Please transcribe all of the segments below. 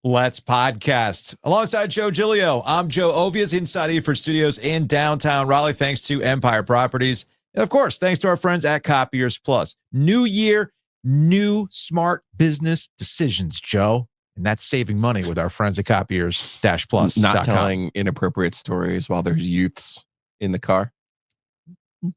Let's podcast. Alongside Joe Giglio, I'm Joe Ovies, inside Eford Studios in downtown Raleigh, thanks to Empire Properties. And of course, thanks to our friends at Copiers Plus. New year, new smart business decisions, Joe. And that's saving money with our friends at Copiers-Plus. Not telling inappropriate stories while there's youths in the car?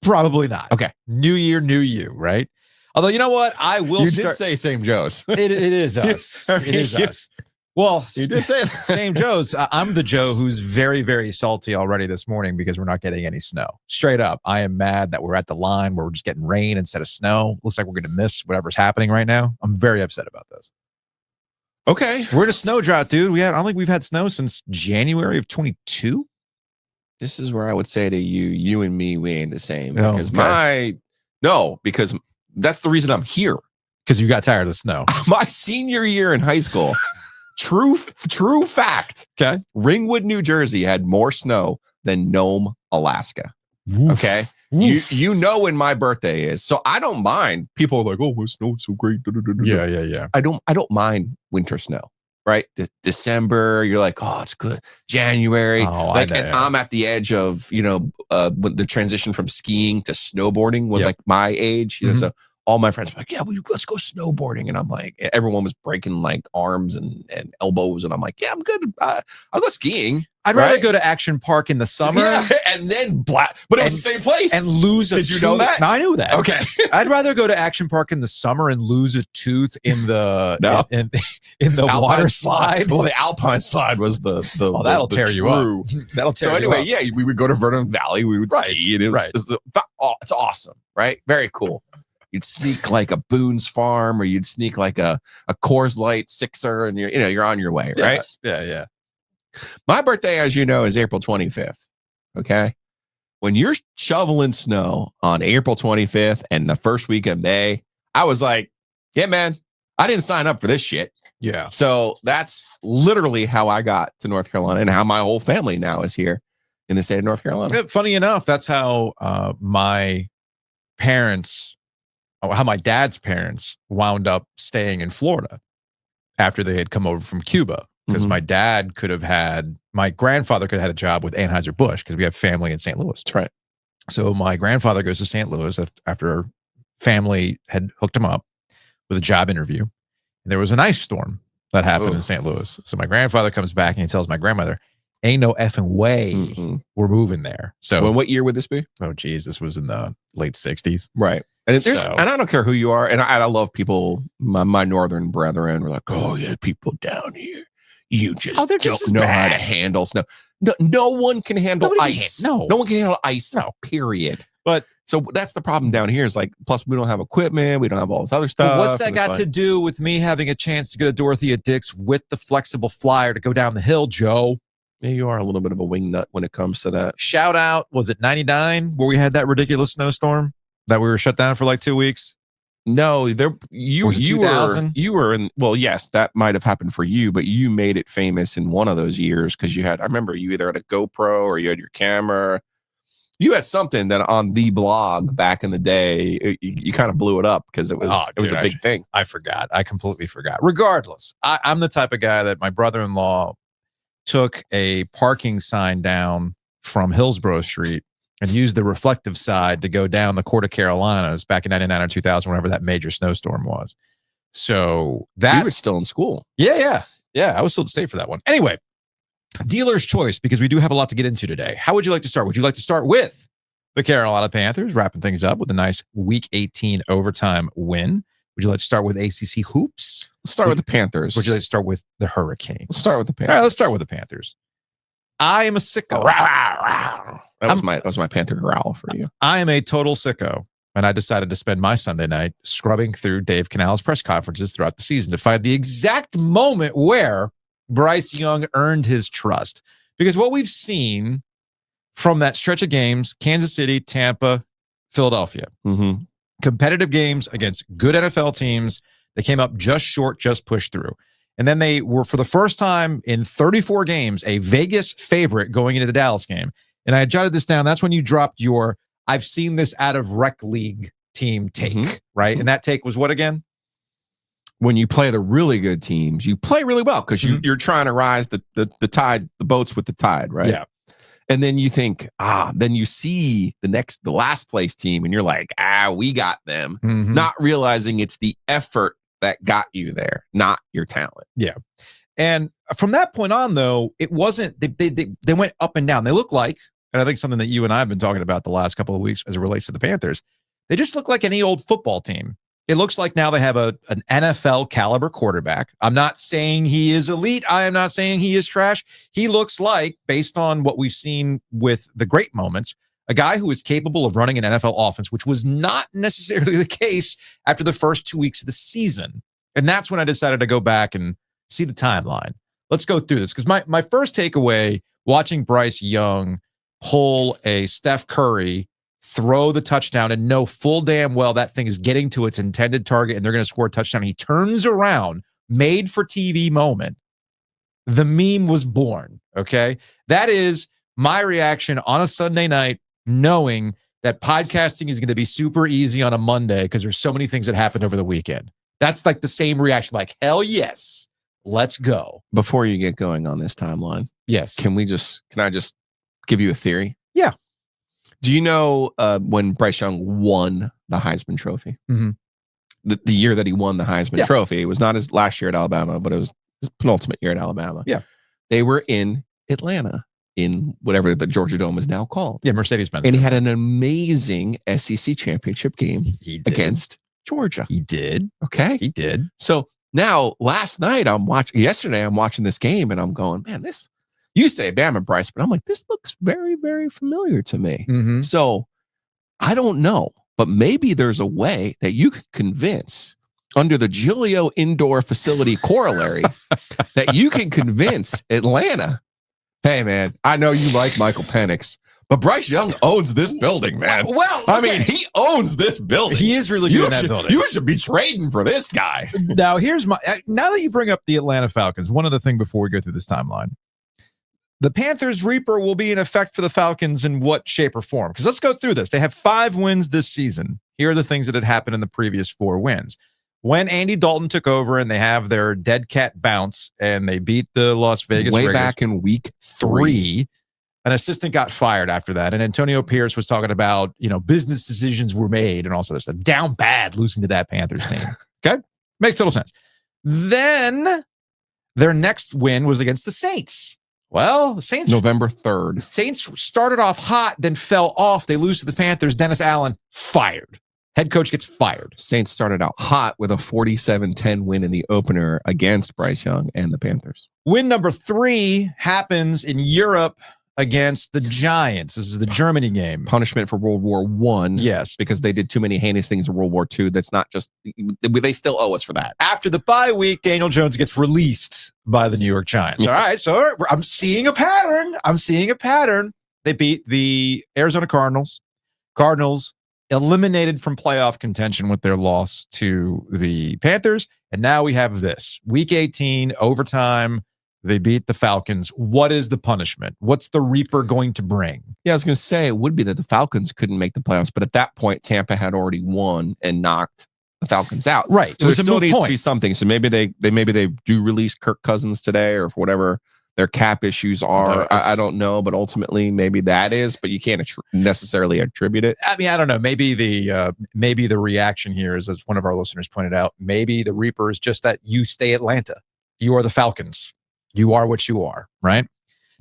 Probably not. Okay. New year, new you, right? Although, you know what? I will You did say same Joes. It is us. It is us. Well, you did say that. Same Joes. I'm the Joe who's very, very salty already this morning because we're not getting any snow. Straight up, I am mad that we're at the line where we're just getting rain instead of snow. Looks like we're going to miss whatever's happening right now. I'm very upset about this. Okay. We're in a snow drought, dude. I don't think we've had snow since January of 22. This is where I would say to you and me, we ain't the same. Oh, Because okay. because that's the reason I'm here. Because you got tired of snow. My senior year in high school, true fact. Okay. Ringwood, New Jersey had more snow than Nome, Alaska. Oof. Okay. Oof. You know when my birthday is. So I don't mind. People are like, oh, snow's so great. Yeah. I don't mind winter snow. Right. December, you're like, oh, it's good. January. Oh, like, and I'm at the edge of, when the transition from skiing to snowboarding was like my age. You know, so all my friends were like, yeah, let's go snowboarding. And I'm like, everyone was breaking like arms and elbows. And I'm like, yeah, I'm good. I'll go skiing. I'd rather go to Action Park in the summer. Yeah, and then but it was the same place. And lose a tooth. Did you know that? No, I knew that. Okay. I'd rather go to Action Park in the summer and lose a tooth in the in the water slide. Well, the Alpine slide was the that'll tear you up. That'll tear you up. Yeah, we would go to Vernon Valley. We would ski. And it's awesome, right? Very cool. You'd sneak like a Boone's Farm, or you'd sneak like a Coors Light Sixer, and you're on your way, right? Yeah. My birthday, as you know, is April 25th. Okay. When you're shoveling snow on April 25th and the first week of May, I was like, yeah, man, I didn't sign up for this shit. Yeah. So that's literally how I got to North Carolina and how my whole family now is here in the state of North Carolina. Funny enough, that's how my dad's parents wound up staying in Florida after they had come over from Cuba. Because my grandfather could have had a job with Anheuser-Busch because we have family in St. Louis. That's right. So my grandfather goes to St. Louis after family had hooked him up with a job interview. And there was an ice storm that happened in St. Louis. So my grandfather comes back and he tells my grandmother, ain't no effing way we're moving there. So what year would this be? Oh, geez, this was in the late 60s. Right. And and I don't care who you are. And I love people, my northern brethren were like, oh, yeah, people down here. You just don't know how to handle snow. No one can handle ice. No one can handle ice. No, period. But so that's the problem down here. Is like, plus we don't have equipment. We don't have all this other stuff. What's that got to do with me having a chance to go to Dorothea Dix with the flexible flyer to go down the hill, Joe? Yeah, you are a little bit of a wingnut when it comes to that. Shout out, was it 99 where we had that ridiculous snowstorm that we were shut down for like 2 weeks? No, you were in. Well, yes, that might have happened for you, but you made it famous in one of those years because I remember you either had a GoPro or you had your camera. You had something that on the blog back in the day, you kind of blew it up because it was a big thing. I forgot. I completely forgot. Regardless, I'm the type of guy that my brother-in-law took a parking sign down from Hillsborough Street and used the reflective side to go down the Court of Carolinas back in 99 or 2000, whenever that major snowstorm was. So that you were still in school. Yeah. I was still at state for that one. Anyway, dealer's choice, because we do have a lot to get into today. How would you like to start? Would you like to start with the Carolina Panthers wrapping things up with a nice Week 18 overtime win? Would you like to start with ACC hoops? Let's start with the Panthers. Would you like to start with the Hurricanes? Let's start with the Panthers. All right, let's start with the Panthers. I am a sicko. That was my Panther growl for you. I am a total sicko, and I decided to spend my Sunday night scrubbing through Dave Canales' press conferences throughout the season to find the exact moment where Bryce Young earned his trust. Because what we've seen from that stretch of games, Kansas City, Tampa, Philadelphia, competitive games against good NFL teams, they came up just short, just pushed through. And then they were, for the first time in 34 games, a Vegas favorite going into the Dallas game. And I jotted this down. That's when you dropped your I've seen this out of rec league team take, right? And that take was what again? when you play the really good teams, you play really well because you're trying to rise the tide, the boats with the tide, right? Yeah. And then you think, then you see the last place team and you're like, we got them. Mm-hmm. Not realizing it's the effort that got you there, not your talent. Yeah. And from that point on, though, it wasn't, they went up and down. They look like, and I think something that you and I have been talking about the last couple of weeks as it relates to the Panthers, they just look like any old football team. It looks like now they have an NFL caliber quarterback. I'm not saying he is elite. I am not saying he is trash. He looks like, based on what we've seen with the great moments, a guy who is capable of running an NFL offense, which was not necessarily the case after the first 2 weeks of the season. And that's when I decided to go back and see the timeline. Let's go through this, because my first takeaway watching Bryce Young pull a Steph Curry, throw the touchdown, and know full damn well that thing is getting to its intended target and they're going to score a touchdown. He turns around, made for TV moment. The meme was born. Okay. That is my reaction on a Sunday night, knowing that podcasting is going to be super easy on a Monday because there's so many things that happened over the weekend. That's like the same reaction. Like, hell yes, let's go. Before you get going on this timeline. Yes. Can I just give you a theory? Yeah. Do you know when Bryce Young won the Heisman Trophy? Mm-hmm. The year that he won the Heisman Trophy, it was not his last year at Alabama, but it was his penultimate year at Alabama. Yeah. They were in Atlanta, in whatever the Georgia Dome is now called. Yeah, Mercedes-Benz. And he had an amazing SEC championship game against Georgia. He did. Okay. He did. So now, yesterday I'm watching this game and I'm going, man, you say Bama, Bryce, but I'm like, this looks very, very familiar to me. Mm-hmm. So I don't know, but maybe there's a way that you can convince under the Giglio indoor facility corollary that you can convince Atlanta, hey, man, I know you like Michael Penix, but Bryce Young owns this building, man. Well, I mean, he owns this building. He is really good in that building. You should be trading for this guy. Now that you bring up the Atlanta Falcons, one other thing before we go through this timeline. The Panthers Reaper will be in effect for the Falcons in what shape or form? Because let's go through this. They have 5 wins this season. Here are the things that had happened in the previous 4 wins. When Andy Dalton took over and they have their dead cat bounce and they beat the Las Vegas Raiders back in week 3, an assistant got fired after that. And Antonio Pierce was talking about, business decisions were made and all this other stuff. Down bad losing to that Panthers team. Okay? Makes total sense. Then their next win was against the Saints. Well, the Saints... November 3rd. The Saints started off hot, then fell off. They lose to the Panthers. Dennis Allen fired. Head coach gets fired. Saints started out hot with a 47-10 win in the opener against Bryce Young and the Panthers. Win number 3 happens in Europe against the Giants. This is the Germany game. Punishment for World War I. Yes. Because they did too many heinous things in World War II. That's not just... They still owe us for that. After the bye week, Daniel Jones gets released by the New York Giants. Yes. All right, so I'm seeing a pattern. They beat the Arizona Cardinals. Cardinals eliminated from playoff contention with their loss to the Panthers. And now we have this. Week 18, overtime. They beat the Falcons. What is the punishment? What's the Reaper going to bring? Yeah, I was going to say it would be that the Falcons couldn't make the playoffs, but at that point, Tampa had already won and knocked the Falcons out. Right. So there still needs to be something. So maybe they do release Kirk Cousins today, or for whatever their cap issues are. I don't know, but ultimately maybe that is. But you can't necessarily attribute it. I mean, I don't know. Maybe the reaction here is, as one of our listeners pointed out, maybe the Reaper is just that you stay Atlanta. You are the Falcons. You are what you are, right?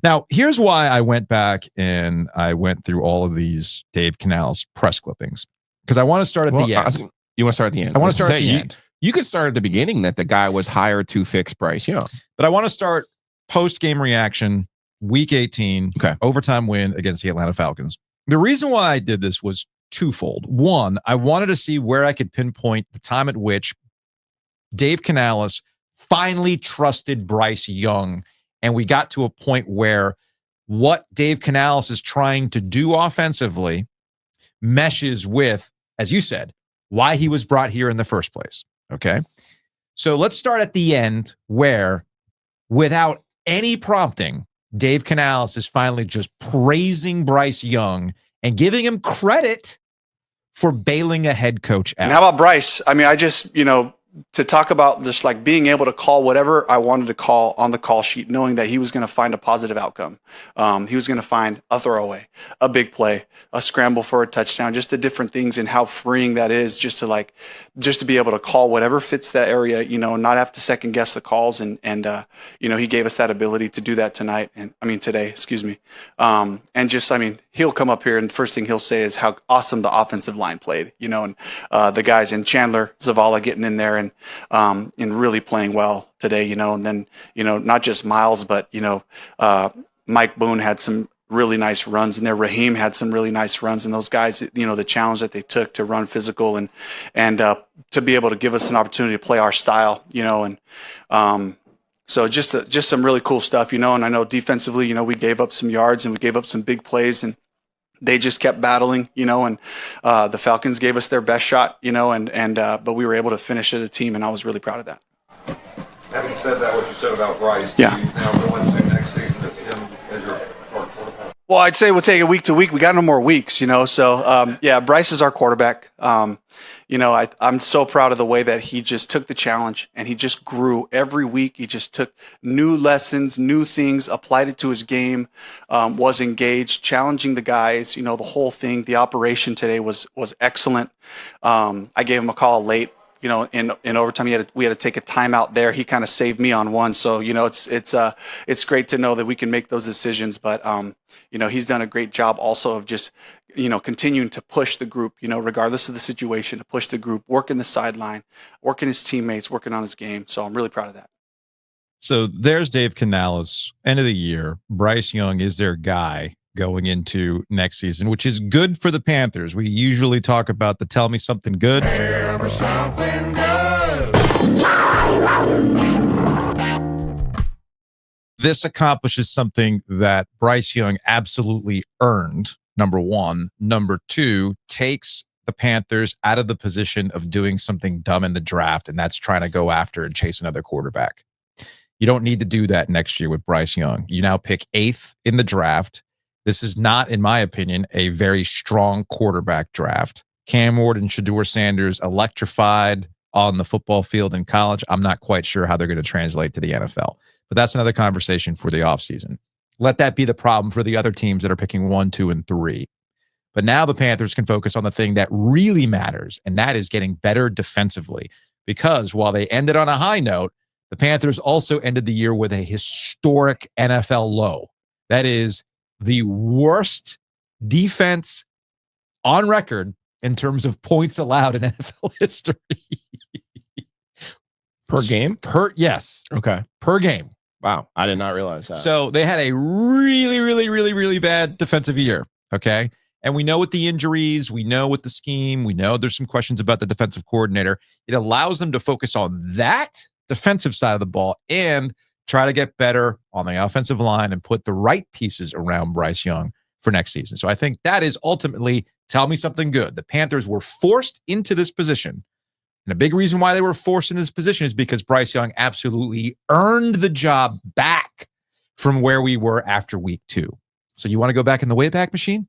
Now, here's why I went back and I went through all of these Dave Canales press clippings, because I want to start at the end. You want to start at the end? I want to start at the end. You could start at the beginning, that the guy was hired to fix Bryce Young. But I want to start post-game reaction, week 18, overtime win against the Atlanta Falcons. The reason why I did this was twofold. One, I wanted to see where I could pinpoint the time at which Dave Canales finally trusted Bryce Young, and we got to a point where what Dave Canales is trying to do offensively meshes with, as you said, why he was brought here in the first place. Okay. So let's start at the end, where without any prompting, Dave Canales is finally just praising Bryce Young and giving him credit for bailing a head coach out. And how about Bryce? I mean, I just, to talk about just like being able to call whatever I wanted to call on the call sheet, knowing that he was going to find a positive outcome. He was going to find a throwaway, a big play, a scramble for a touchdown, just the different things and how freeing that is just to be able to call whatever fits that area, not have to second guess the calls. And he gave us that ability to do that today, excuse me. He'll come up here and the first thing he'll say is how awesome the offensive line played, and the guys in Chandler, Zavala getting in there and really playing well today, and then, not just Miles, but, Mike Boone had some really nice runs in there. Raheem had some really nice runs, and those guys, the challenge that they took to run physical and to be able to give us an opportunity to play our style, so just some really cool stuff, and I know defensively, we gave up some yards and we gave up some big plays and they just kept battling, and the Falcons gave us their best shot, but we were able to finish as a team, and I was really proud of that. Having said that, what you said about Bryce, yeah. Do you now go into next season as him as your quarterback? Well, I'd say we'll take it week to week. We got no more weeks, so Bryce is our quarterback. I'm so proud of the way that he just took the challenge and he just grew every week. He just took new lessons, new things, applied it to his game, was engaged, challenging the guys, the whole thing. The operation today was excellent. I gave him a call late, in overtime. We had to take a timeout there. He kind of saved me on one. So, it's great to know that we can make those decisions, but, he's done a great job also of just, continuing to push the group, regardless of the situation, to push the group, working the sideline, working his teammates, working on his game. So I'm really proud of that. So there's Dave Canales, end of the year. Bryce Young is their guy going into next season, which is good for the Panthers. We usually talk about the tell me something good. Tell me something good. This accomplishes something that Bryce Young absolutely earned, number one. Number two, takes the Panthers out of the position of doing something dumb in the draft, and that's trying to go after and chase another quarterback. You don't need to do that next year with Bryce Young. You now pick 8th in the draft. This is not, in my opinion, a very strong quarterback draft. Cam Ward and Shedeur Sanders electrified on the football field in college. I'm not quite sure how they're going to translate to the NFL. But that's another conversation for the offseason. Let that be the problem for the other teams that are picking 1, 2, and 3. But now the Panthers can focus on the thing that really matters, and that is getting better defensively. Because while they ended on a high note, the Panthers also ended the year with a historic NFL low. That is the worst defense on record in terms of points allowed in NFL history. Per game? Yes. Okay. Per game. Wow. I did not realize that. So they had a really, really, really, really bad defensive year. Okay. And we know with the injuries, we know with the scheme, we know there's some questions about the defensive coordinator. It allows them to focus on that defensive side of the ball and try to get better on the offensive line and put the right pieces around Bryce Young for next season. So I think that is ultimately, tell me something good. The Panthers were forced into this position. And a big reason why they were forced into this position is because Bryce Young absolutely earned the job back from where we were after week 2. So you want to go back in the Wayback Machine?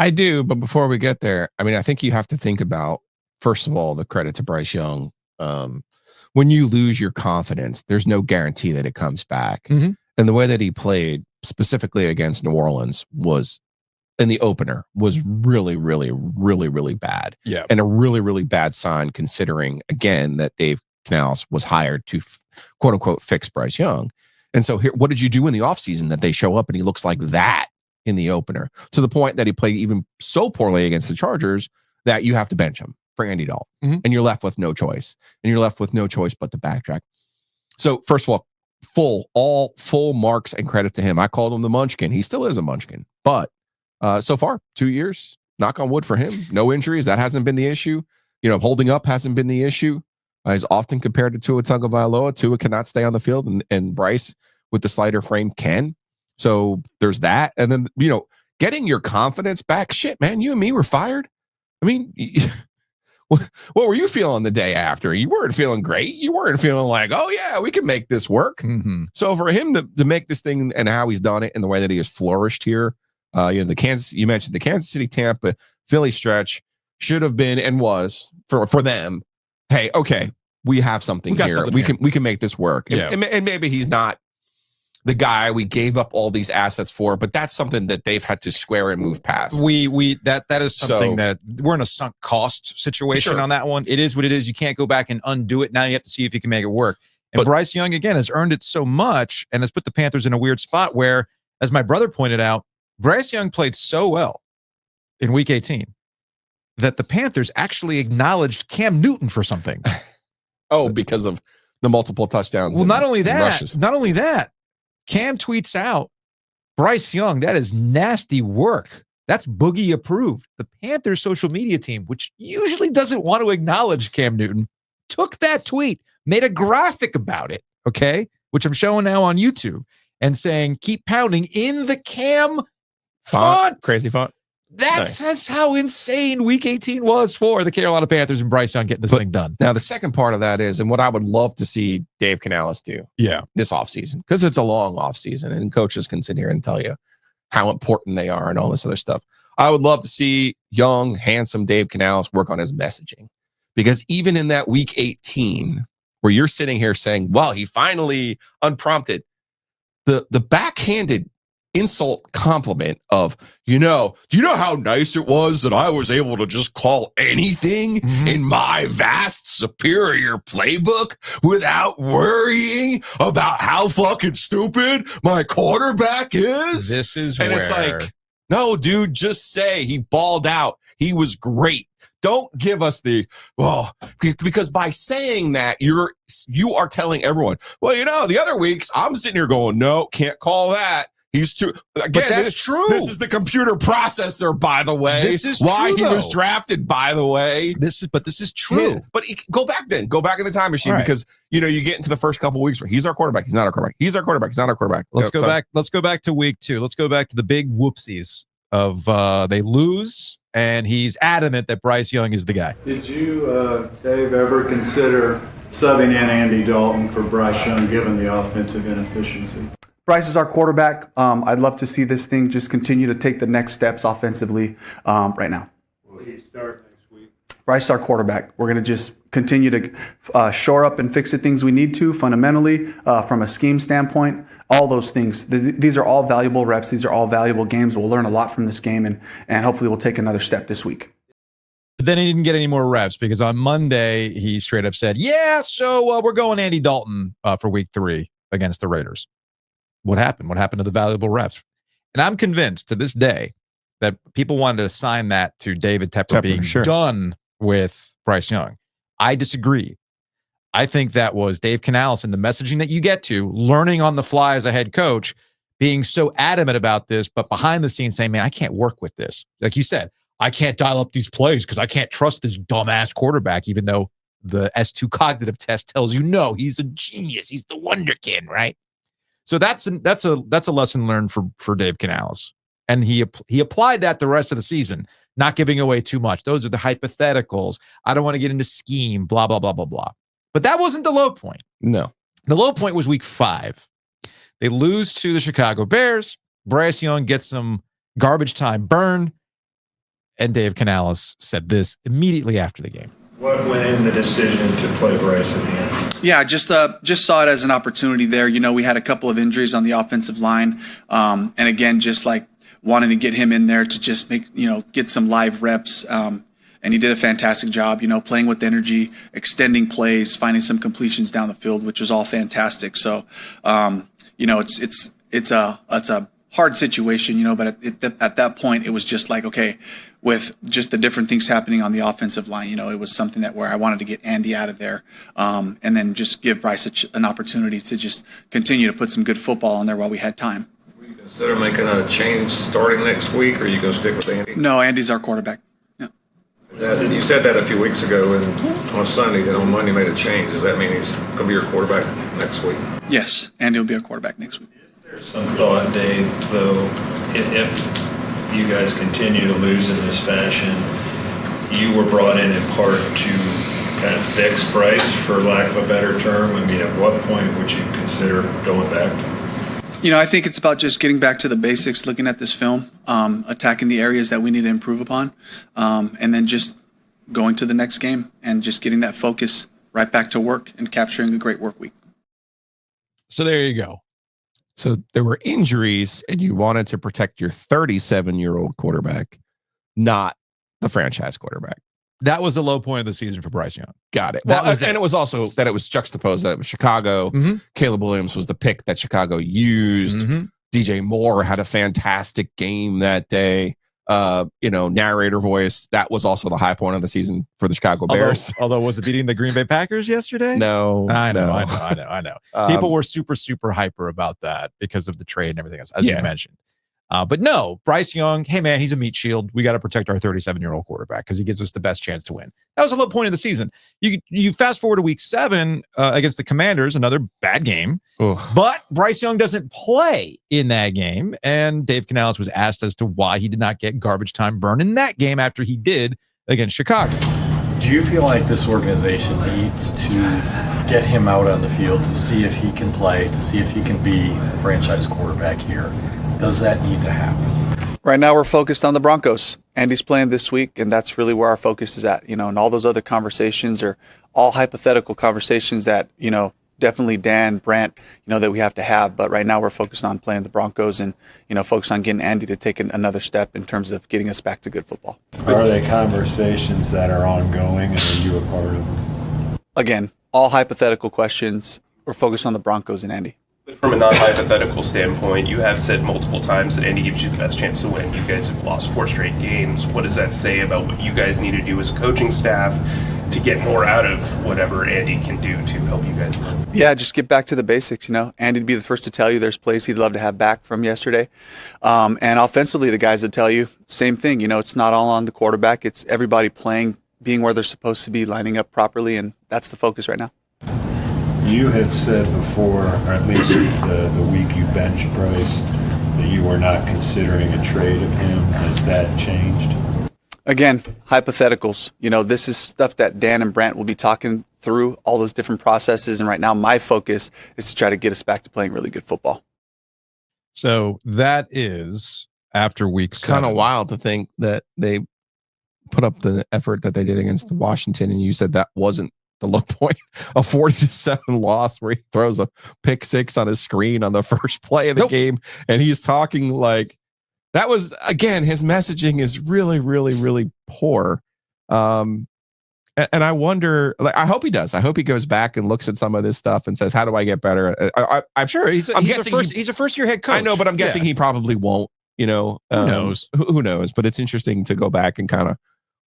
I do, but before we get there, I think you have to think about, first of all, the credit to Bryce Young. When you lose your confidence, there's no guarantee that it comes back. Mm-hmm. And the way that he played, specifically against New Orleans, was in the opener, was really, really, really, really bad. Yeah. And a really, really bad sign, considering, again, that Dave Canales was hired to quote unquote fix Bryce Young. And so here, what did you do in the offseason that they show up and he looks like that in the opener, to the point that he played even so poorly against the Chargers that you have to bench him for Andy Dalton. Mm-hmm. And you're left with no choice. And you're left with no choice but to backtrack. So first of all, full marks and credit to him. I called him the Munchkin. He still is a Munchkin. But so far, 2 years, knock on wood for him, no injuries. That hasn't been the issue. Holding up hasn't been the issue. He's often compared to Tua Tagovailoa. Tua cannot stay on the field, and Bryce, with the slighter frame, can. So there's that. And then, getting your confidence back. Shit, man, you and me were fired. I mean, what were you feeling the day after? You weren't feeling great. You weren't feeling like, oh, yeah, we can make this work. Mm-hmm. So for him to make this thing and how he's done it and the way that he has flourished here, you mentioned the Kansas City, Tampa, Philly stretch should have been and was for them. Hey, okay, we have something here. We can make this work. Yeah. And maybe he's not the guy we gave up all these assets for, but that's something that they've had to square and move past. That is something that we're in a sunk cost situation on that one. It is what it is. You can't go back and undo it. Now you have to see if you can make it work. And Bryce Young, again, has earned it so much and has put the Panthers in a weird spot where, as my brother pointed out, Bryce Young played so well in Week 18 that the Panthers actually acknowledged Cam Newton for something. Because of the multiple touchdowns. Well, not only that, Cam tweets out, Bryce Young, that is nasty work. That's Boogie approved. The Panthers social media team, which usually doesn't want to acknowledge Cam Newton, took that tweet, made a graphic about it, okay, which I'm showing now on YouTube, and saying, keep pounding in the Cam font. Crazy font. That's how insane Week 18 was for the Carolina Panthers and Bryce Young getting this thing done. Now, the second part of that is, and what I would love to see Dave Canales do this offseason, because it's a long offseason, and coaches can sit here and tell you how important they are and all this other stuff. I would love to see young, handsome Dave Canales work on his messaging, because even in that Week 18, where you're sitting here saying, well, he finally unprompted, the backhanded insult compliment of, do you know how nice it was that I was able to just call anything in my vast superior playbook without worrying about how fucking stupid my quarterback is? It's like, no, dude, just say he balled out. He was great. Don't give us because by saying that, you are telling everyone, well, the other weeks I'm sitting here going, no, can't call that. He's too. Again, but that's true. This is the computer processor, by the way. This is why true, he was drafted, by the way. This is true. Yeah, but go back in the time machine, because you get into the first couple of weeks where he's our quarterback, he's not our quarterback. He's our quarterback, he's not our quarterback. Let's go back to week 2. Let's go back to the big whoopsies of they lose, and he's adamant that Bryce Young is the guy. Did you, Dave, ever consider subbing in Andy Dalton for Bryce Young, given the offensive inefficiency? Bryce is our quarterback. I'd love to see this thing just continue to take the next steps offensively right now. Will he start next week? Bryce is our quarterback. We're going to just continue to shore up and fix the things we need to fundamentally from a scheme standpoint. All those things. These are all valuable reps. These are all valuable games. We'll learn a lot from this game, and hopefully we'll take another step this week. But then he didn't get any more reps because on Monday he straight up said, so we're going Andy Dalton for week 3 against the Raiders. What happened? What happened to the valuable reps? And I'm convinced to this day that people wanted to assign that to David Tepper being done with Bryce Young. I disagree. I think that was Dave Canales and the messaging that you get to, learning on the fly as a head coach, being so adamant about this, but behind the scenes saying, man, I can't work with this. Like you said, I can't dial up these plays because I can't trust this dumbass quarterback, even though the S2 cognitive test tells you, no, he's a genius. He's the wonderkin, right? So that's a lesson learned for Dave Canales, and he applied that the rest of the season, not giving away too much. Those are the hypotheticals. I don't want to get into scheme, blah blah blah blah blah. But that wasn't the low point. No, the low point was week 5. They lose to the Chicago Bears. Bryce Young gets some garbage time burn, and Dave Canales said this immediately after the game. What went in the decision to play Bryce at the end? Yeah, just saw it as an opportunity there. We had a couple of injuries on the offensive line. And again, just like wanting to get him in there to just get some live reps. And he did a fantastic job, playing with energy, extending plays, finding some completions down the field, which was all fantastic. So, it's a hard situation, but at that point it was just like, okay, with just the different things happening on the offensive line, it was something where I wanted to get Andy out of there, and then just give Bryce an opportunity to just continue to put some good football on there while we had time. Will you consider making a change starting next week, or are you going to stick with Andy? No, Andy's our quarterback. Yeah. You said that a few weeks ago on Sunday, then on Monday made a change. Does that mean he's going to be your quarterback next week? Yes, Andy will be our quarterback next week. Some thought, Dave, though, if you guys continue to lose in this fashion, you were brought in part to kind of fix Bryce, for lack of a better term. I mean, at what point would you consider going back? I think it's about just getting back to the basics, looking at this film, attacking the areas that we need to improve upon, and then just going to the next game and just getting that focus right back to work and capturing a great work week. So there you go. So there were injuries, and you wanted to protect your 37-year-old quarterback, not the franchise quarterback. That was the low point of the season for Bryce Young. Got it. It was also that it was juxtaposed that it was Chicago. Mm-hmm. Caleb Williams was the pick that Chicago used. Mm-hmm. DJ Moore had a fantastic game that day. Narrator voice. That was also the high point of the season for the Chicago Bears. Although was it beating the Green Bay Packers yesterday? No. I know. People were super, super hyper about that because of the trade and everything else, as you mentioned. But no, Bryce Young, hey man, he's a meat shield. We got to protect our 37-year-old quarterback because he gives us the best chance to win. That was a low point of the season. You fast forward to week 7 against the Commanders, another bad game. Ugh. But Bryce Young doesn't play in that game. And Dave Canales was asked as to why he did not get garbage time burn in that game after he did against Chicago. Do you feel like this organization needs to get him out on the field to see if he can play, to see if he can be the franchise quarterback here? Does that need to happen? Right now we're focused on the Broncos. Andy's playing this week, and that's really where our focus is at. And all those other conversations are all hypothetical conversations that, definitely Dan, Brant, that we have to have. But right now we're focused on playing the Broncos and, focused on getting Andy to take another step in terms of getting us back to good football. Are they conversations that are ongoing, and are you a part of them? Again, all hypothetical questions. We're focused on the Broncos and Andy. But from a non-hypothetical standpoint, you have said multiple times that Andy gives you the best chance to win. You guys have lost 4 straight games. What does that say about what you guys need to do as a coaching staff to get more out of whatever Andy can do to help you guys win? Yeah, just get back to the basics. Andy'd be the first to tell you there's plays he'd love to have back from yesterday. And offensively, the guys would tell you same thing. It's not all on the quarterback. It's everybody playing, being where they're supposed to be, lining up properly, and that's the focus right now. You have said before, or at least the week you benched Bryce, that you were not considering a trade of him. Has that changed? Again, hypotheticals. This is stuff that Dan and Brant will be talking through, all those different processes. And right now, my focus is to try to get us back to playing really good football. So that is after week 7. It's kind of wild to think that they put up the effort that they did against Washington, and you said that wasn't the low point, a 40-7 loss where he throws a pick 6 on his screen on the first play of the game. And he's talking like that was, again, his messaging is really, really, really poor. And I wonder, I hope he does. I hope he goes back and looks at some of this stuff and says, how do I get better? I'm sure he's a first-year head coach. I know, but I'm guessing he probably won't, who knows? Who knows? But it's interesting to go back and kind of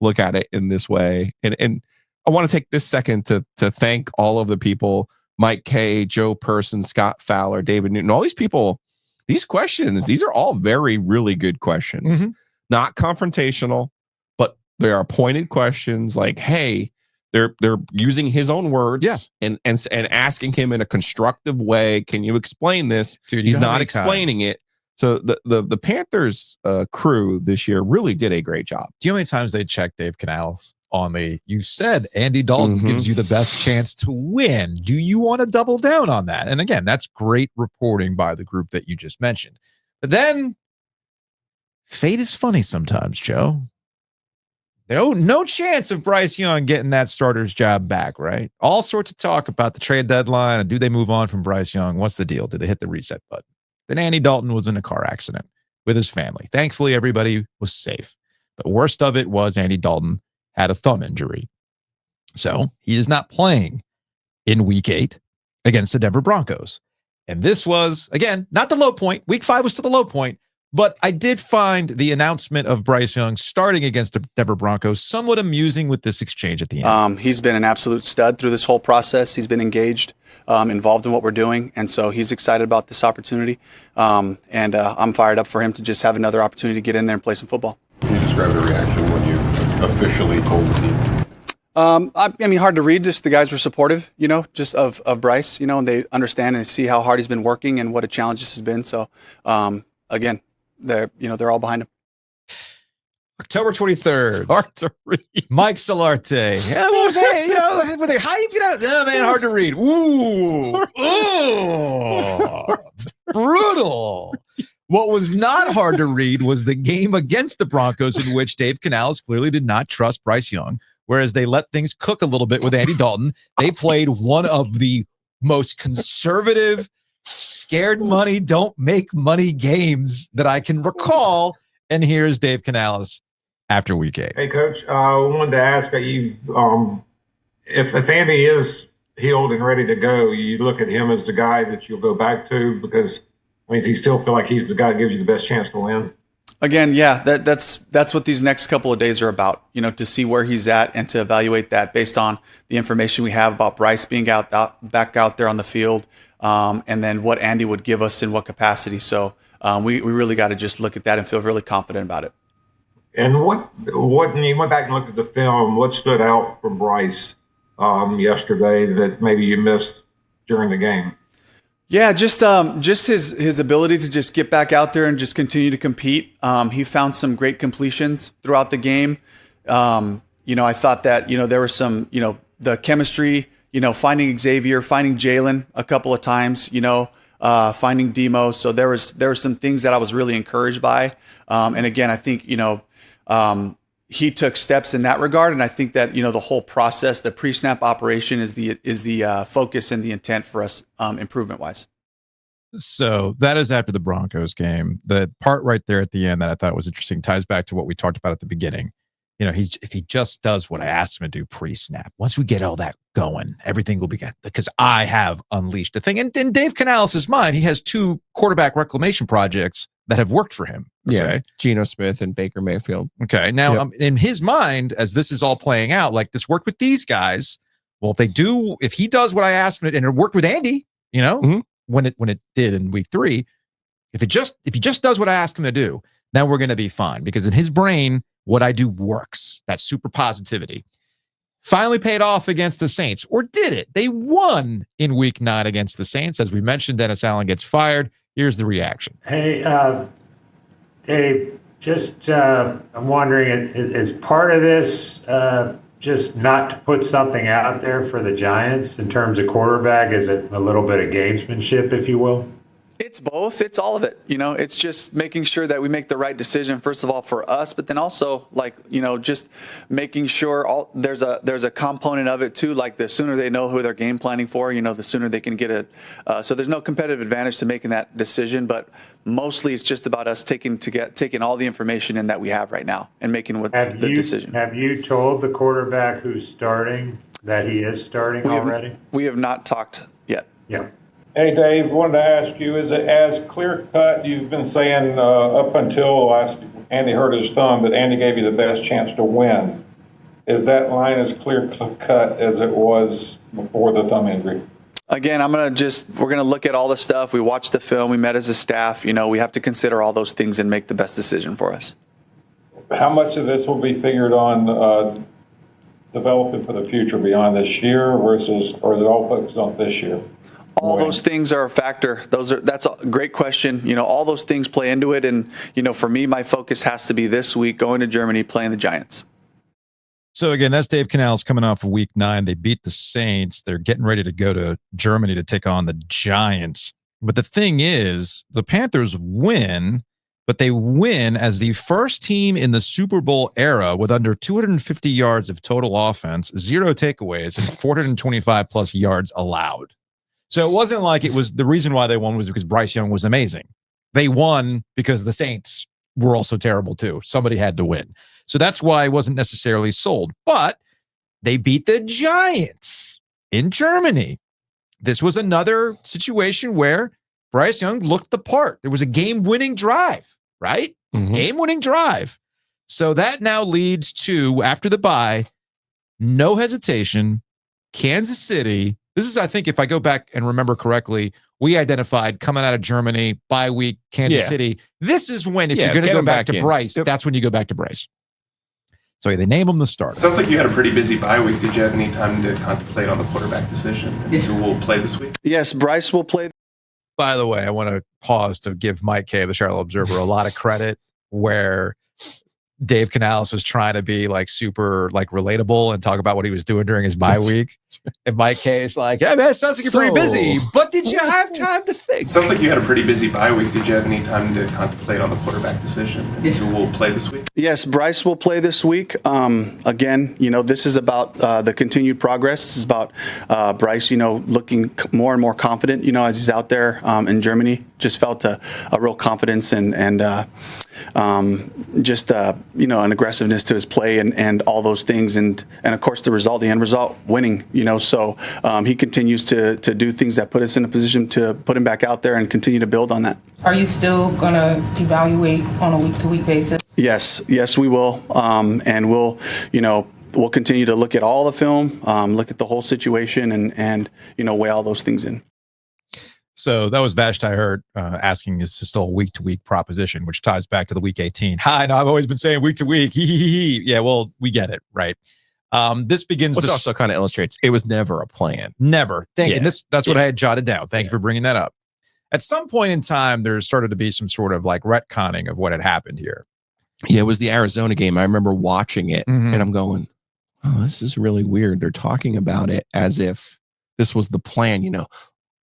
look at it in this way. And I want to take this second to thank all of the people, Mike Kay, Joe Person, Scott Fowler, David Newton, all these people. These questions, these are all very, really good questions. Mm-hmm. Not confrontational, but they are pointed questions like, hey, they're using his own words and asking him in a constructive way. Can you explain this? Dude, he's not explaining it. So the Panthers crew this year really did a great job. Do you know how many times they checked Dave Canales on you said Andy Dalton gives you the best chance to win. Do you want to double down on that? And again, that's great reporting by the group that you just mentioned. But then fate is funny sometimes, Joe. No chance of Bryce Young getting that starter's job back, right? All sorts of talk about the trade deadline. Do they move on from Bryce Young? What's the deal? Do they hit the reset button? Then Andy Dalton was in a car accident with his family. Thankfully, everybody was safe. The worst of it was Andy Dalton had a thumb injury. So he is not playing in week 8 against the Denver Broncos. And this was, again, not the low point. Week 5 was still the low point. But I did find the announcement of Bryce Young starting against the Denver Broncos somewhat amusing with this exchange at the end. He's been an absolute stud through this whole process. He's been engaged, involved in what we're doing. And so he's excited about this opportunity. And I'm fired up for him to just have another opportunity to get in there and play some football. Can you describe the reaction when you officially told the team? I mean, hard to read. Just the guys were supportive, just of Bryce, and they understand and see how hard he's been working and what a challenge this has been. So, again, they're all behind him. October 23rd. Hard to read. Mike Solarte. Yeah, what was that? Were they hyping out? Oh, man, hard to read. Ooh. Brutal. What was not hard to read was the game against the Broncos in which Dave Canales clearly did not trust Bryce Young whereas they let things cook a little bit with Andy Dalton. They played one of the most conservative, scared money, don't make money games that I can recall. And here's Dave Canales after week 8. Hey, Coach, I wanted to ask you if Andy is healed and ready to go, you look at him as the guy that you'll go back to because means he still feel like he's the guy that gives you the best chance to win. Again, yeah, that's what these next couple of days are about, to see where he's at and to evaluate that based on the information we have about Bryce being back out there on the field, and then what Andy would give us in what capacity. So we really got to just look at that and feel really confident about it. And what when you went back and looked at the film, what stood out from Bryce yesterday that maybe you missed during the game? Yeah, just his ability to just get back out there and just continue to compete. He found some great completions throughout the game. I thought that there was some the chemistry. Finding Xavier, finding Jalen a couple of times. Finding Demo. So there were some things that I was really encouraged by. And again, I think he took steps in that regard, and I think that the whole process, the pre-snap operation, is the focus and the intent for us improvement wise. So that is after the Broncos game. The part right there at the end that I thought was interesting ties back to what we talked about at the beginning. If he just does what I asked him to do pre-snap, once we get all that going, everything will be good because I have unleashed the thing. And in Dave Canales' mind, he has 2 quarterback reclamation projects that have worked for him. Okay? Yeah, Geno Smith and Baker Mayfield. Okay, now in his mind, as this is all playing out, like this worked with these guys. Well, if he does what I asked him, and it worked with Andy, when it did in week 3, if he just does what I asked him to do, then we're going to be fine because in his brain, what I do works. That super positivity finally paid off against the Saints, or did it? They won in week 9 against the Saints. As we mentioned, Dennis Allen gets fired. Here's the reaction. Hey, Dave, I'm wondering, is part of this just not to put something out there for the Giants in terms of quarterback? Is it a little bit of gamesmanship, if you will? It's both. It's all of it. It's just making sure that we make the right decision, first of all, for us, but then also just making sure there's a component of it too. Like the sooner they know who they're game planning for, the sooner they can get it. So there's no competitive advantage to making that decision, but mostly it's just about us taking all the information in that we have right now and making the decision. Have you told the quarterback who's starting that he is starting already? We have not talked yet. Yeah. Hey, Dave, wanted to ask you, is it as clear-cut? You've been saying up until Andy hurt his thumb that Andy gave you the best chance to win. Is that line as clear-cut as it was before the thumb injury? Again, we're going to look at all the stuff. We watched the film. We met as a staff. We have to consider all those things and make the best decision for us. How much of this will be figured on developing for the future beyond this year or is it all focused on this year? All those things are a factor. That's a great question. All those things play into it. And, for me, my focus has to be this week, going to Germany, playing the Giants. So again, that's Dave Canales coming off of week 9. They beat the Saints. They're getting ready to go to Germany to take on the Giants. But the thing is, the Panthers win, but they win as the first team in the Super Bowl era with under 250 yards of total offense, 0 takeaways, and 425 plus yards allowed. So it wasn't like it was the reason why they won was because Bryce Young was amazing. They won because the Saints were also terrible too. Somebody had to win. So that's why it wasn't necessarily sold. But they beat the Giants in Germany. This was another situation where Bryce Young looked the part. There was a game-winning drive, right? Mm-hmm. Game-winning drive. So that now leads to, after the bye, no hesitation, Kansas City. This is, I think, if I go back and remember correctly, we identified coming out of Germany, bye week, Kansas City. This is when, if you're going to go back to Bryce, that's when you go back to Bryce. So they name him the starter. Sounds like you had a pretty busy bye week. Did you have any time to contemplate on the quarterback decision? And who will play this week? Yes, Bryce will play. By the way, I want to pause to give Mike K of the Charlotte Observer a lot of credit where Dave Canales was trying to be like super like relatable and talk about what he was doing during his bye week. In my case, like, yeah, man, it sounds like you're pretty busy, but did you have time to think? It sounds like you had a pretty busy bye week. Did you have any time to contemplate on the quarterback decision? Who will play this week? Yes, Bryce will play this week. Again, this is about the continued progress. This is about Bryce, looking more and more confident, as he's out there in Germany. Just felt a real confidence and just an aggressiveness to his play and all those things, and of course the end result, winning. So he continues to do things that put us in a position to put him back out there and continue to build on that. Are you still gonna evaluate on a week-to-week basis? Yes, we will, and we'll continue to look at all the film, look at the whole situation, and weigh all those things in. So that was Vashti Hurt asking, is this still a week-to-week proposition, which ties back to the week 18. Hi, no, I've always been saying week-to-week. Yeah, well, we get it, right? This begins. Which also kind of illustrates it was never a plan. Never. And that's what I had jotted down. Thank you for bringing that up. At some point in time, there started to be some sort of like retconning of what had happened here. Yeah, it was the Arizona game. I remember watching it and I'm going, oh, this is really weird. They're talking about it as if this was the plan,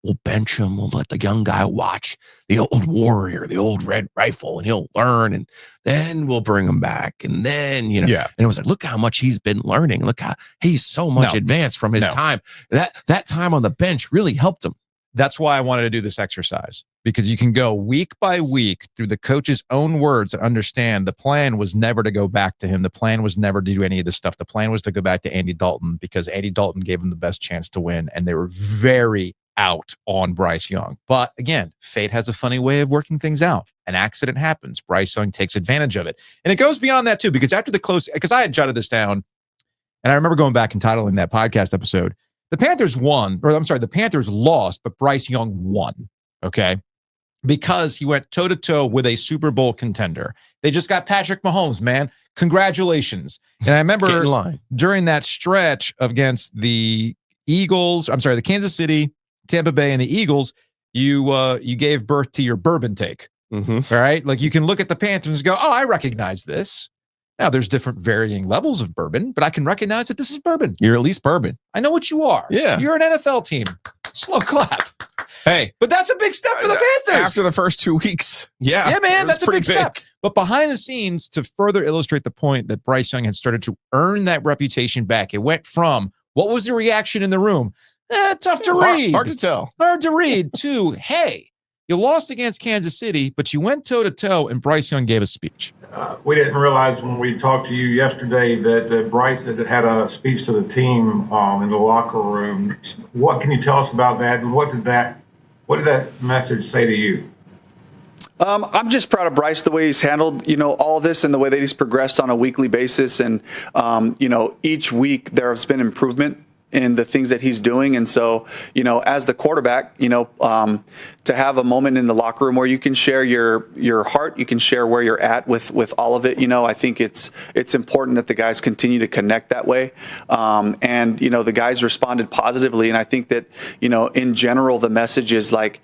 We'll bench him. We'll let the young guy watch the old warrior, the old red rifle, and he'll learn. And then we'll bring him back. And then, and it was like, look how much he's been learning. Look how he's so much advanced from his time. That time on the bench really helped him. That's why I wanted to do this exercise, because you can go week by week through the coach's own words and understand the plan was never to go back to him. The plan was never to do any of this stuff. The plan was to go back to Andy Dalton because Andy Dalton gave him the best chance to win. And they were very out on Bryce Young. But again, fate has a funny way of working things out. An accident happens. Bryce Young takes advantage of it. And it goes beyond that too, because after the close, because I had jotted this down, and I remember going back and titling that podcast episode, the Panthers lost, but Bryce Young won. Okay. Because he went toe to toe with a Super Bowl contender. They just got Patrick Mahomes, man. Congratulations. And I remember during that stretch against the Kansas City, Tampa Bay, and the Eagles, you gave birth to your bourbon take. All right. Like you can look at the Panthers and go, oh, I recognize this. Now there's different varying levels of bourbon, but I can recognize that this is bourbon. You're at least bourbon. I know what you are. Yeah. You're an NFL team. Slow clap. Hey. But that's a big step for the Panthers. After the first 2 weeks. Yeah. Yeah, man, that's a big step. But behind the scenes, to further illustrate the point that Bryce Young had started to earn that reputation back, it went from, what was the reaction in the room? Tough to read. Hard to tell. Hard to read, to, hey, you lost against Kansas City, but you went toe-to-toe, and Bryce Young gave a speech. We didn't realize when we talked to you yesterday that Bryce had a speech to the team in the locker room. What can you tell us about that, and what did that message say to you? I'm just proud of Bryce, the way he's handled, all this and the way that he's progressed on a weekly basis. And, each week there has been improvement in the things that he's doing. And so, as the quarterback, to have a moment in the locker room where you can share your heart, you can share where you're at with all of it. I think it's important that the guys continue to connect that way. And, the guys responded positively. And I think that, in general, the message is like,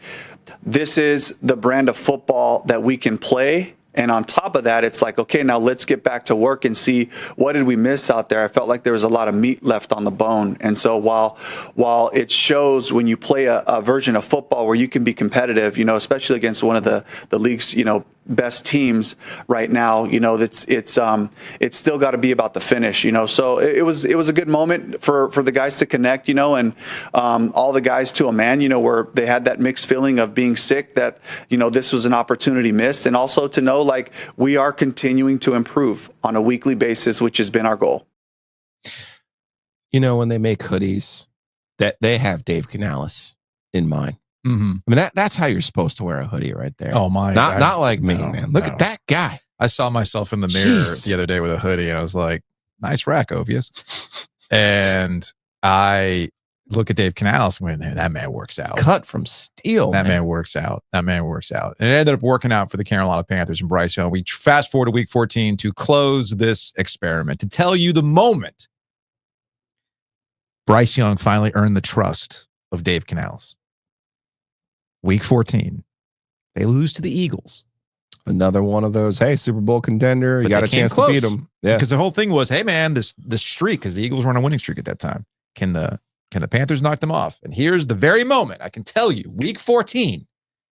this is the brand of football that we can play. And on top of that, it's like, okay, now let's get back to work and see what did we miss out there. I felt like there was a lot of meat left on the bone. And so while it shows when you play a version of football where you can be competitive, especially against one of the league's, best teams right now, it's still got to be about the finish, So it was a good moment for the guys to connect, and all the guys to a man, where they had that mixed feeling of being sick, that, this was an opportunity missed, and also to know like we are continuing to improve on a weekly basis, which has been our goal. When they make hoodies, that they have Dave Canales in mind. I mean, that's how you're supposed to wear a hoodie right there. Oh my! Not like me, man. Look at that guy. I saw myself in the mirror the other day with a hoodie, and I was like, "Nice rack, Ovies." And I look at Dave Canales and went, "That man works out. Cut from steel. That man works out. That man works out." And it ended up working out for the Carolina Panthers and Bryce Young. We fast forward to week 14 to close this experiment, to tell you the moment Bryce Young finally earned the trust of Dave Canales. Week 14, they lose to the Eagles. Another one of those, hey, Super Bowl contender. You got a chance to beat them. Yeah. Because the whole thing was, hey, man, this streak, because the Eagles were on a winning streak at that time. Can the Panthers knock them off? And here's the very moment. I can tell you, week 14,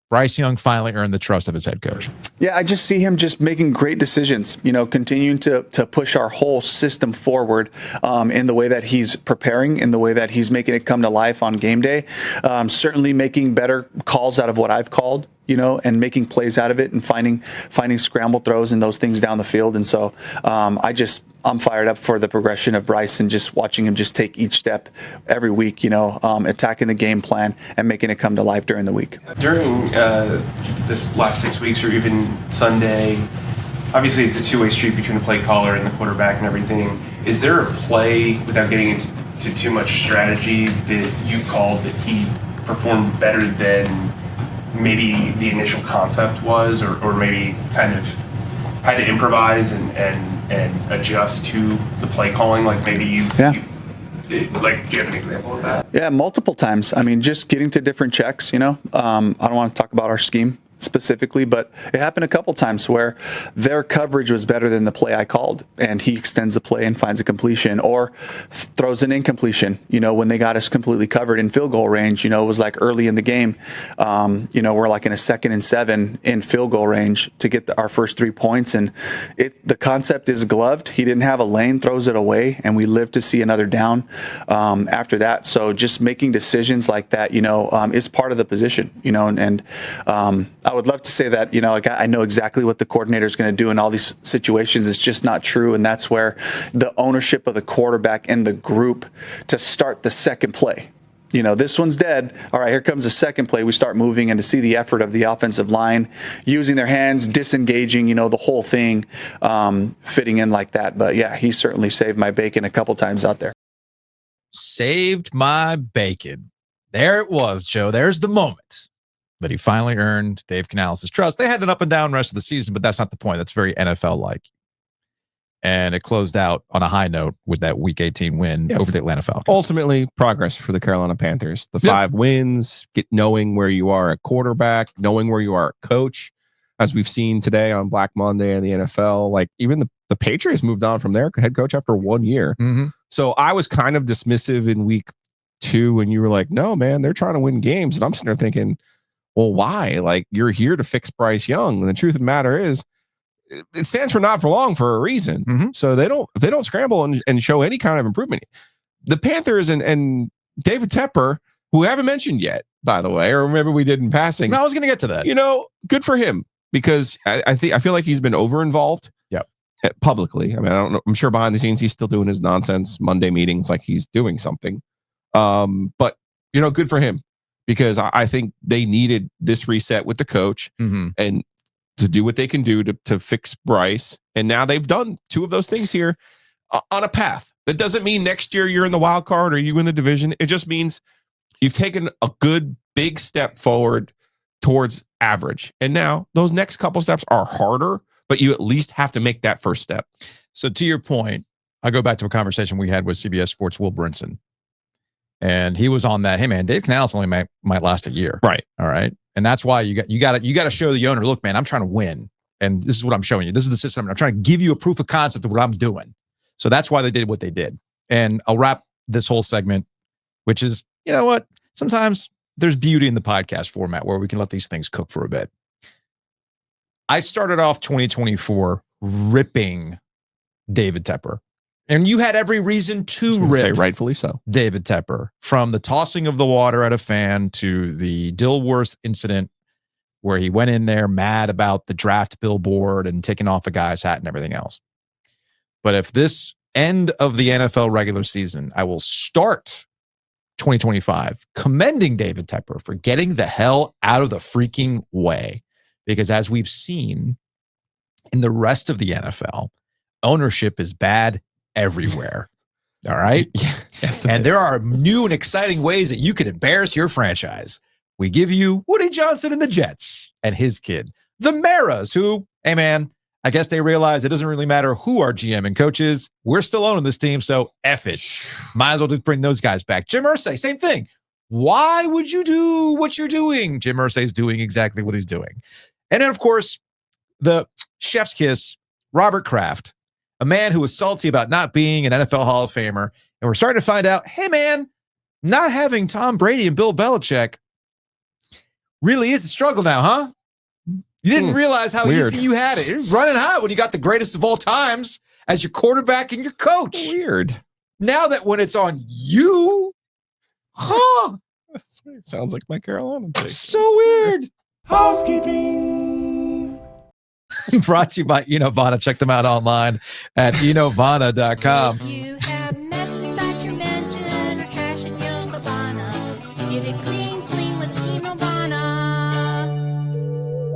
Bryce Young finally earned the trust of his head coach. Yeah, I just see him just making great decisions, continuing to push our whole system forward in the way that he's preparing, in the way that he's making it come to life on game day. Certainly making better calls out of what I've called, and making plays out of it and finding scramble throws and those things down the field. And so I'm fired up for the progression of Bryce and just watching him just take each step every week, attacking the game plan and making it come to life during the week. During this last 6 weeks or even Sunday, obviously it's a two-way street between the play caller and the quarterback and everything. Is there a play, without getting into too much strategy, that you called that he performed better than maybe the initial concept was, or maybe kind of had to improvise and adjust to the play calling? Like maybe do you have an example of that? Yeah, multiple times. I mean, just getting to different checks, I don't want to talk about our scheme specifically, but it happened a couple times where their coverage was better than the play I called, and he extends the play and finds a completion or throws an incompletion, when they got us completely covered in field goal range. It was like early in the game, we're like in a 2nd and 7 in field goal range to get our first 3 points, and the concept is gloved. He didn't have a lane, throws it away, and we live to see another down after that. So just making decisions like that, is part of the position, and I would love to say that, I know exactly what the coordinator is going to do in all these situations. It's just not true. And that's where the ownership of the quarterback and the group to start the second play. This one's dead. All right, here comes the second play. We start moving, and to see the effort of the offensive line using their hands, disengaging, the whole thing fitting in like that. But yeah, he certainly saved my bacon a couple times out there. Saved my bacon. There it was, Joe. There's the moment. But he finally earned Dave Canales' trust. They had an up and down rest of the season, but that's not the point. That's very NFL-like. And it closed out on a high note with that Week 18 win over the Atlanta Falcons. Ultimately, progress for the Carolina Panthers. The 5 wins, knowing where you are at quarterback, knowing where you are at coach, as we've seen today on Black Monday in the NFL. Like, even the Patriots moved on from their head coach after 1 year. Mm-hmm. So I was kind of dismissive in week 2, and you were like, no, man, they're trying to win games. And I'm sitting there thinking, well, why? Like, you're here to fix Bryce Young. And the truth of the matter is, it stands for not for long for a reason. Mm-hmm. So they don't scramble and show any kind of improvement. The Panthers and David Tepper, who we haven't mentioned yet, by the way, or maybe we did in passing. No, I was going to get to that. Good for him, because I feel like he's been over involved. Yep. Publicly. I mean, I don't know. I'm sure behind the scenes he's still doing his nonsense Monday meetings like he's doing something. But good for him. Because I think they needed this reset with the coach and to do what they can do to fix Bryce. And now they've done 2 of those things here on a path. That doesn't mean next year you're in the wild card or you win the division. It just means you've taken a good big step forward towards average. And now those next couple steps are harder, but you at least have to make that first step. So to your point, I go back to a conversation we had with CBS Sports' Will Brinson. And he was on that. Hey, man, Dave Canales only might last a year. Right. All right. And that's why you got to show the owner, look, man, I'm trying to win. And this is what I'm showing you. This is the system. I'm trying to give you a proof of concept of what I'm doing. So that's why they did what they did. And I'll wrap this whole segment, which is, you know what? Sometimes there's beauty in the podcast format where we can let these things cook for a bit. I started off 2024 ripping David Tepper. And you had every reason to rip, rightfully so, David Tepper, from the tossing of the water at a fan to the Dilworth incident where he went in there mad about the draft billboard and taking off a guy's hat and everything else. But if this end of the NFL regular season, I will start 2025 commending David Tepper for getting the hell out of the freaking way. Because as we've seen in the rest of the NFL, ownership is bad everywhere. All right. Yes, and there are new and exciting ways that you can embarrass your franchise. We give you Woody Johnson and the Jets and his kid, the Maras, who, hey man, I guess they realize it doesn't really matter who our GM and coach is. We're still owning this team. So F it. Might as well just bring those guys back. Jim Irsay, same thing. Why would you do what you're doing? Jim Irsay's doing exactly what he's doing. And then, of course, The chef's kiss, Robert Kraft, a man who was salty about not being an NFL Hall of Famer. And we're starting to find out, hey, man, not having Tom Brady and Bill Belichick really is a struggle now, huh? You didn't realize how easy you had it. You're running hot when you got the greatest of all times as your quarterback and your coach. Weird. Now that when it's on you, huh? Sounds like my Carolina take. So weird. Housekeeping. Brought to you by Enovana. Check them out online at enovana.com. You have mess inside your mansion or trash in your cabana. Get it clean with Enovana.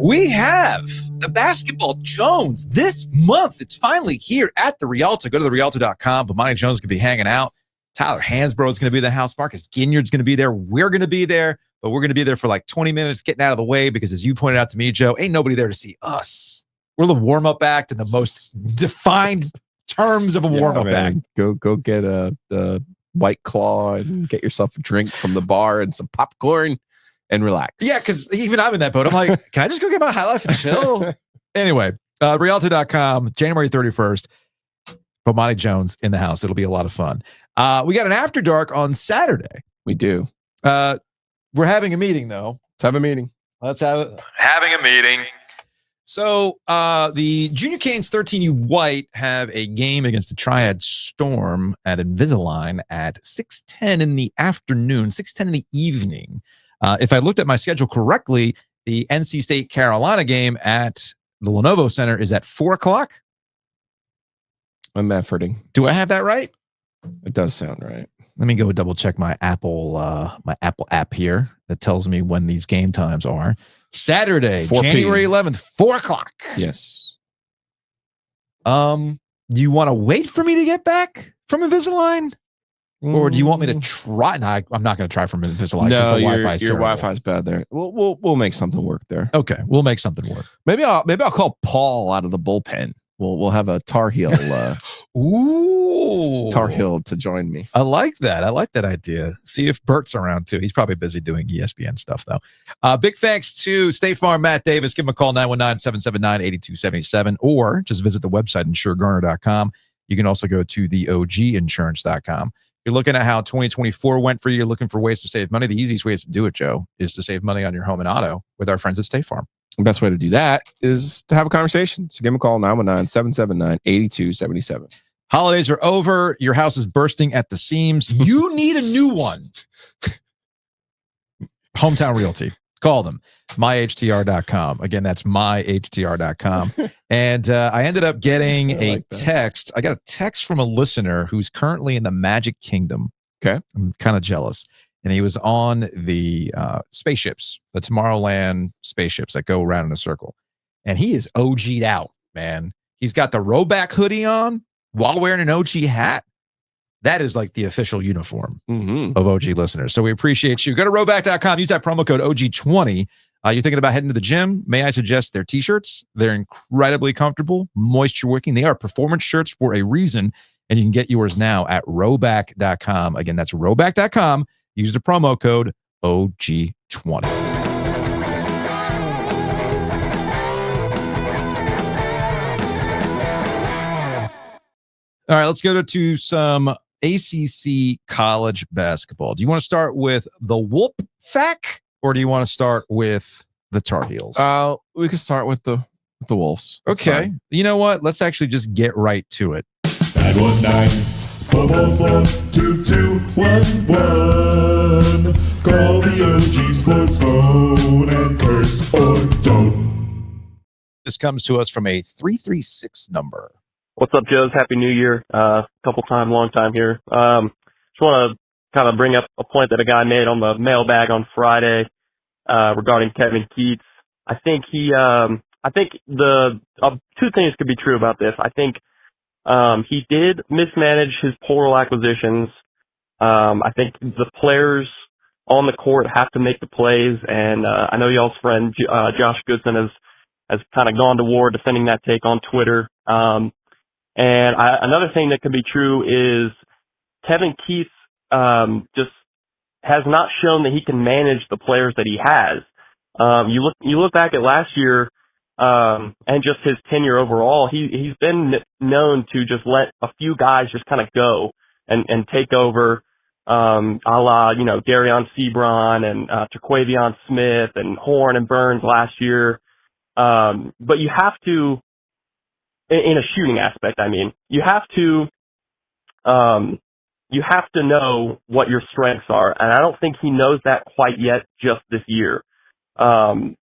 We have the Basketball Jones this month. It's finally here at the Rialto. Go to therialto.com. Bomani Jones is going to be hanging out. Tyler Hansbrough is going to be in the house. Marcus Ginyard's going to be there. We're going to be there, but we're going to be there for like 20 minutes getting out of the way because, as you pointed out to me, Joe, ain't nobody there to see us. We're the warm-up act in the most defined terms of a warm-up act. Go get the White Claw and get yourself a drink from the bar and some popcorn and relax. Yeah, because even I'm in that boat. I'm like, can I just go get my high life and chill? Anyway, Rialto.com, January 31st. Bomani Jones in the house. It'll be a lot of fun. We got an After Dark on Saturday. We do. We're having a meeting, though. Let's have a meeting. Let's have it. Having a meeting. So the Junior Canes 13U White have a game against the Triad Storm at Invisalign at 6:10 in the afternoon, 6:10 in the evening. If I looked at my schedule correctly, the NC State Carolina game at the Lenovo Center is at 4 o'clock. I'm efforting. Do I have that right? It does sound right. Let me go double check my Apple app here that tells me when these game times are. Saturday, January 11th, 4 o'clock. Yes. Do you want to wait for me to get back from Invisalign? Or do you want me to try? No, I'm not going to try from Invisalign. No, the Wi-Fi your Wi-Fi's bad there. We'll make something work there. Okay, we'll make something work. Maybe I'll call Paul out of the bullpen. We'll have a Tar Heel. Ooh, Tar Heel to join me. I like that. I like that idea. See if Bert's around too. He's probably busy doing ESPN stuff though. Big thanks to State Farm Matt Davis. Give him a call 919-779-8277 or just visit the website insuregarner.com. You can also go to the oginsurance.com. You're looking at how 2024 went for you. You're looking for ways to save money. The easiest ways to do it, Joe, is to save money on your home and auto with our friends at State Farm. The best way to do that is to have a conversation. So give them a call, 919-779-8277. Holidays are over. Your house is bursting at the seams. You need a new one. Hometown Realty. Call them. myhtr.com. Again, that's myhtr.com. And I ended up getting a text. I got a text from a listener who's currently in the Magic Kingdom. Okay. I'm kind of jealous. And he was on the spaceships, the Tomorrowland spaceships that go around in a circle. And he is OG'd out, man. He's got the Roback hoodie on while wearing an OG hat. That is like the official uniform of OG listeners. So we appreciate you. Go to Roback.com. Use that promo code OG20. You're thinking about heading to the gym? May I suggest their t-shirts? They're incredibly comfortable, moisture wicking. They are performance shirts for a reason. And you can get yours now at Roback.com. Again, that's Roback.com. Use the promo code OG20. All right, let's go to some ACC college basketball. Do you want to start with the Wolfpack or do you want to start with the Tar Heels? We can start with the Wolves. Okay. You know what? Let's actually just get right to it. 919-444-2211. Call the OG Sports phone and curse or don't. This comes to us from a 336 number. What's up, Joes? Happy New Year. Long time here. Just want to kind of bring up a point that a guy made on the mailbag on Friday regarding Kevin Keats. I think two things could be true about this. I think he did mismanage his portal acquisitions. I think the players on the court have to make the plays, and I know y'all's friend Josh Goodson has kind of gone to war defending that take on Twitter. Another thing that could be true is Kevin Keats just has not shown that he can manage the players that he has. You look back at last year, and just his tenure overall, he's been known to just let a few guys just kind of go and take over, a la, Darion Sebron and Terquavion Smith and Horn and Burns last year. But you have to, in a shooting aspect, you have to know what your strengths are, and I don't think he knows that quite yet just this year. I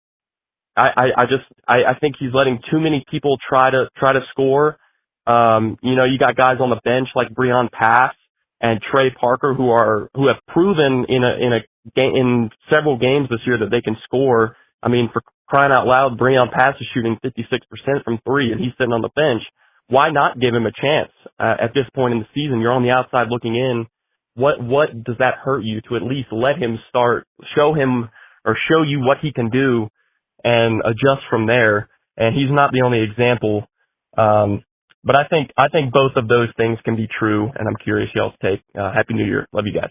think he's letting too many people try to score. You got guys on the bench like Breon Pass and Trey Parker who have proven in several games this year that they can score. For crying out loud, Breon Pass is shooting 56% from three, and he's sitting on the bench. Why not give him a chance at this point in the season? You're on the outside looking in. What does that hurt you to at least let him start, show you what he can do, and adjust from there? And he's not the only example. But I think both of those things can be true, and I'm curious y'all's take. Happy New Year. Love you guys.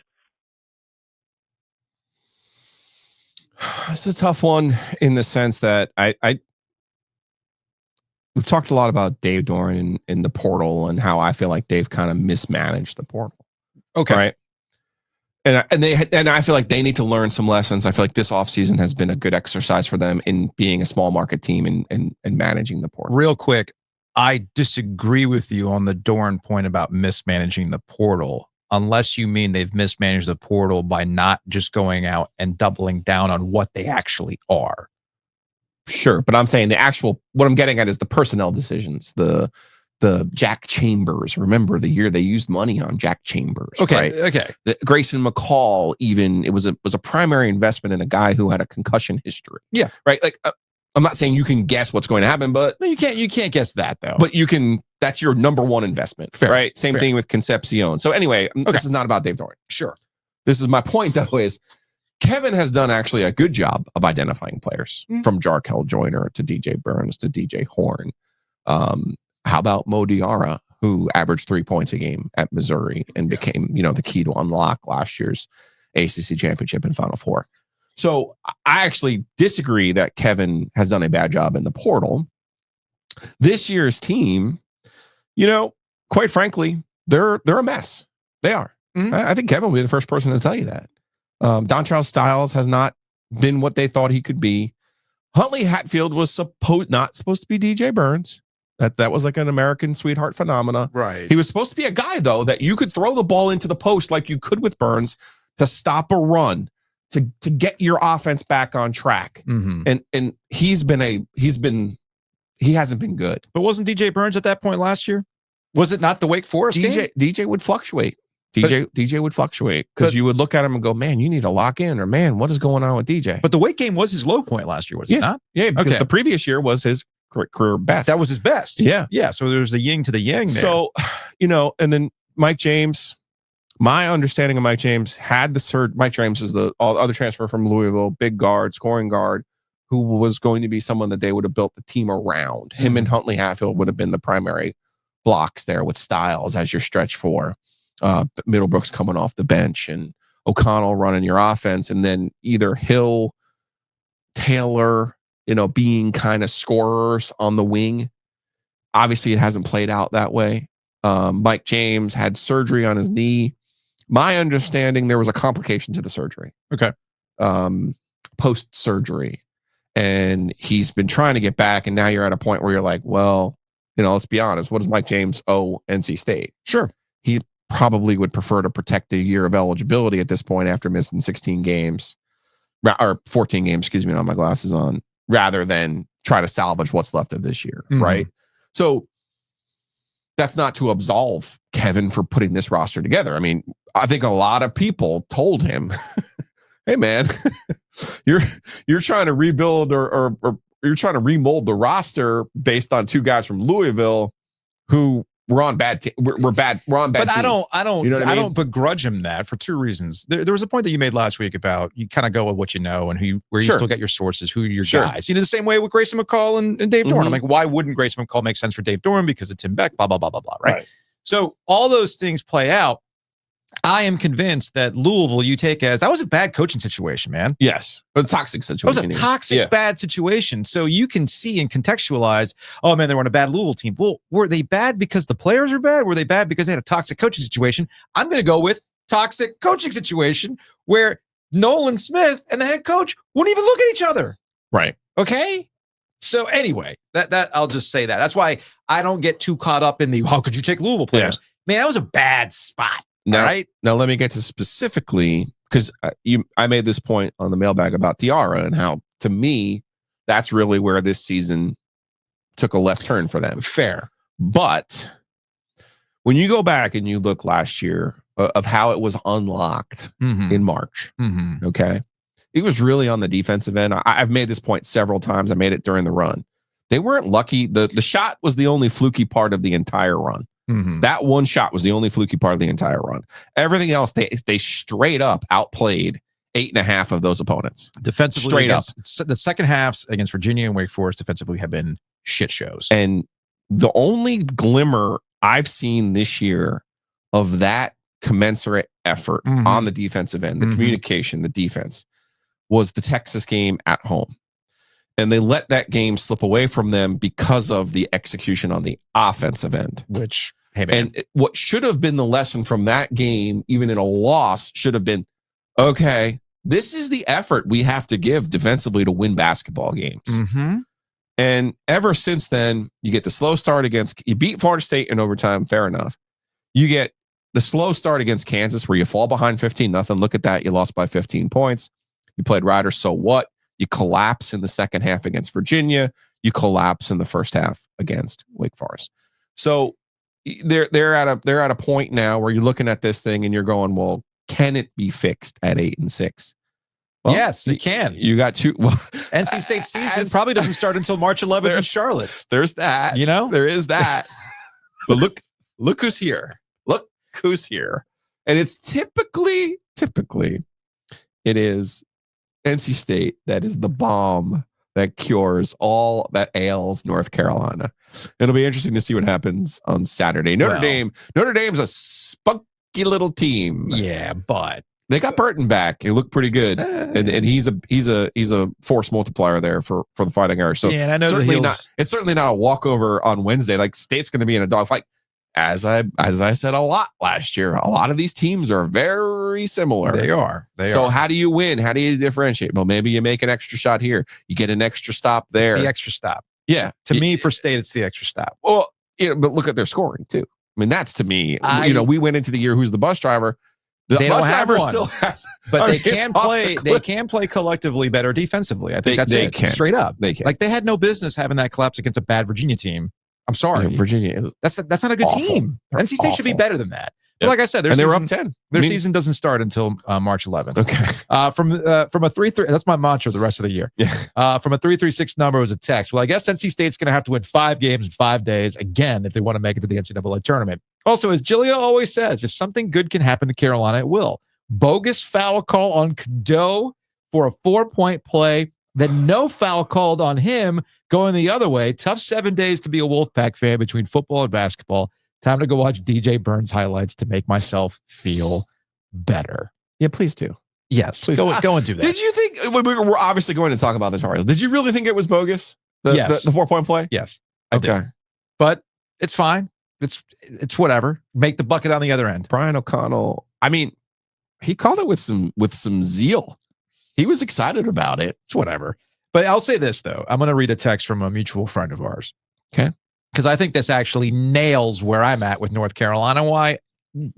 It's a tough one in the sense that we've talked a lot about Dave Doran in the portal and how I feel like they've kind of mismanaged the portal. Okay. Right. And I feel like they need to learn some lessons. I feel like this offseason has been a good exercise for them in being a small market team and managing the portal. Real quick, I disagree with you on the Doran point about mismanaging the portal, unless you mean they've mismanaged the portal by not just going out and doubling down on what they actually are. Sure, but I'm saying what I'm getting at is the personnel decisions, the Jack Chambers. Remember the year they used money on Jack Chambers? Okay, right? okay. Grayson McCall, even it was a primary investment in a guy who had a concussion history. Yeah, right. Like I'm not saying you can guess what's going to happen, but no, you can't guess that though. But you can. That's your number one investment, fair, right? Same fair. thing with Concepcion. So anyway, This is not about Dave Doran. Sure. This is my point though. Is Kevin has done actually a good job of identifying players from Jarkel Joyner to DJ Burns to DJ Horn. How about Mo Diarra, who averaged 3 points a game at Missouri and became, the key to unlock last year's ACC championship and Final Four. So I actually disagree that Kevin has done a bad job in the portal. This year's team, quite frankly, they're a mess. They are. I think Kevin will be the first person to tell you that. Dontrell Styles has not been what they thought he could be. Huntley Hatfield was not supposed to be DJ Burns. That was like an American sweetheart phenomena. Right. He was supposed to be a guy, though, that you could throw the ball into the post like you could with Burns to stop a run, to get your offense back on track. And he hasn't been good. But wasn't DJ Burns at that point last year? Was it not the Wake Forest game? DJ would fluctuate. DJ would fluctuate because you would look at him and go, man, you need to lock in, or man, what is going on with DJ? But the Wake game was his low point last year, was it not? Yeah, because the previous year was his career best. That was his best. Yeah. So there's the yin to the yang there. So, and then Mike James, my understanding of Mike James had the surge. Mike James is the other transfer from Louisville, big guard, scoring guard, who was going to be someone that they would have built the team around. Him and Huntley Hatfield would have been the primary blocks there with Styles as your stretch four. Middlebrooks coming off the bench and O'Connell running your offense, and then either Hill, Taylor, being kind of scorers on the wing. Obviously, it hasn't played out that way. Mike James had surgery on his knee. My understanding, there was a complication to the surgery. Okay. Post-surgery. And he's been trying to get back, and now you're at a point where you're like, well, let's be honest. What does Mike James owe NC State? Sure. He probably would prefer to protect a year of eligibility at this point after missing 16 games, or 14 games, excuse me, not my glasses on, rather than try to salvage what's left of this year, right? So that's not to absolve Kevin for putting this roster together. I mean, I think a lot of people told him, hey, man, you're trying to rebuild or you're trying to remold the roster based on two guys from Louisville who we're on bad. We're bad. We're on bad. But teams. I don't. You know what I mean? don't begrudge him that for two reasons. There was a point that you made last week about you kind of go with what you know and where you still get your sources, who are your guys. The same way with Grayson McCall and Dave Doran. I'm like, why wouldn't Grayson McCall make sense for Dave Doran because of Tim Beck? Blah blah blah blah blah. Right. So all those things play out. I am convinced that Louisville, you take as that was a bad coaching situation, man. Yes, but a toxic situation. It was a toxic, bad situation. So you can see and contextualize. Oh man, they were on a bad Louisville team. Well, were they bad because the players are bad? Were they bad because they had a toxic coaching situation? I'm going to go with toxic coaching situation where Nolan Smith and the head coach wouldn't even look at each other. Right. Okay. So anyway, that I'll just say that. That's why I don't get too caught up in the how could you take Louisville players? Yeah. Man, that was a bad spot. Now, all right. Now let me get to specifically because I made this point on the mailbag about Diarra and how to me that's really where this season took a left turn for them. Fair, but when you go back and you look last year of how it was unlocked in March, okay, it was really on the defensive end. I've made this point several times. I made it during the run. They weren't lucky. The shot was the only fluky part of the entire run. That one shot was the only fluky part of the entire run. Everything else, they straight up outplayed 8.5 of those opponents. Defensively, straight up. The second halves against Virginia and Wake Forest defensively have been shit shows. And the only glimmer I've seen this year of that commensurate effort on the defensive end, the communication, the defense, was the Texas game at home. And they let that game slip away from them because of the execution on the offensive end. Which, hey man. And what should have been the lesson from that game, even in a loss, should have been, okay, this is the effort we have to give defensively to win basketball games. And ever since then, you get the slow start you beat Florida State in overtime, fair enough. You get the slow start against Kansas where you fall behind 15-0. Look at that. You lost by 15 points. You played Riders, so what? You collapse in the second half against Virginia. You collapse in the first half against Wake Forest. So they're at a point now where you're looking at this thing and you're going, well, can it be fixed at 8-6? Well, yes, it can. You got two. Well, NC State season probably doesn't start until March 11th in Charlotte. There's that. You know, there is that. But look who's here. Look who's here. And it's typically it is NC State that is the balm that cures all that ails North Carolina. It'll be interesting to see what happens on Saturday. Notre Dame's a spunky little team. Yeah, but they got Burton back. He looked pretty good, and he's a force multiplier there for the Fighting Irish. So yeah, and I know it's certainly not a walkover on Wednesday. Like State's going to be in a dogfight. As I said a lot last year, a lot of these teams are very similar. They are. So how do you win? How do you differentiate? Well, maybe you make an extra shot here. You get an extra stop there. It's the extra stop. Yeah. To me, for State, it's the extra stop. Well, but look at their scoring too. I mean, that's to me. We went into the year. Who's the bus driver? They don't have one. Still has, but they can play. They can play collectively better defensively. I think they can. Straight up. They can. Like they had no business having that collapse against a bad Virginia team. I'm sorry, Virginia. That's not a good team. NC State should be better than that. But like I said, they were up 10. Their season doesn't start until March 11th. Okay. From a 3-3, that's my mantra the rest of the year. Yeah. From a 336 number was a text. Well, I guess NC State's going to have to win 5 games in 5 days again if they want to make it to the NCAA tournament. Also, as Giglio always says, if something good can happen to Carolina, it will. Bogus foul call on Cadeau for a 4-point play. Then no foul called on him going the other way. Tough 7 days to be a Wolfpack fan between football and basketball. Time to go watch DJ Burns highlights to make myself feel better. Yeah, please do. Yes, please go and do that. Did you think we're obviously going to talk about the Tar Heels? Did you really think it was bogus? The 4-point play? Yes, I did. But it's fine. It's whatever. Make the bucket on the other end. Brian O'Connell. I mean, he called it with some zeal. He was excited about it. It's whatever. But I'll say this, though. I'm going to read a text from a mutual friend of ours. Okay. Because I think this actually nails where I'm at with North Carolina. Why?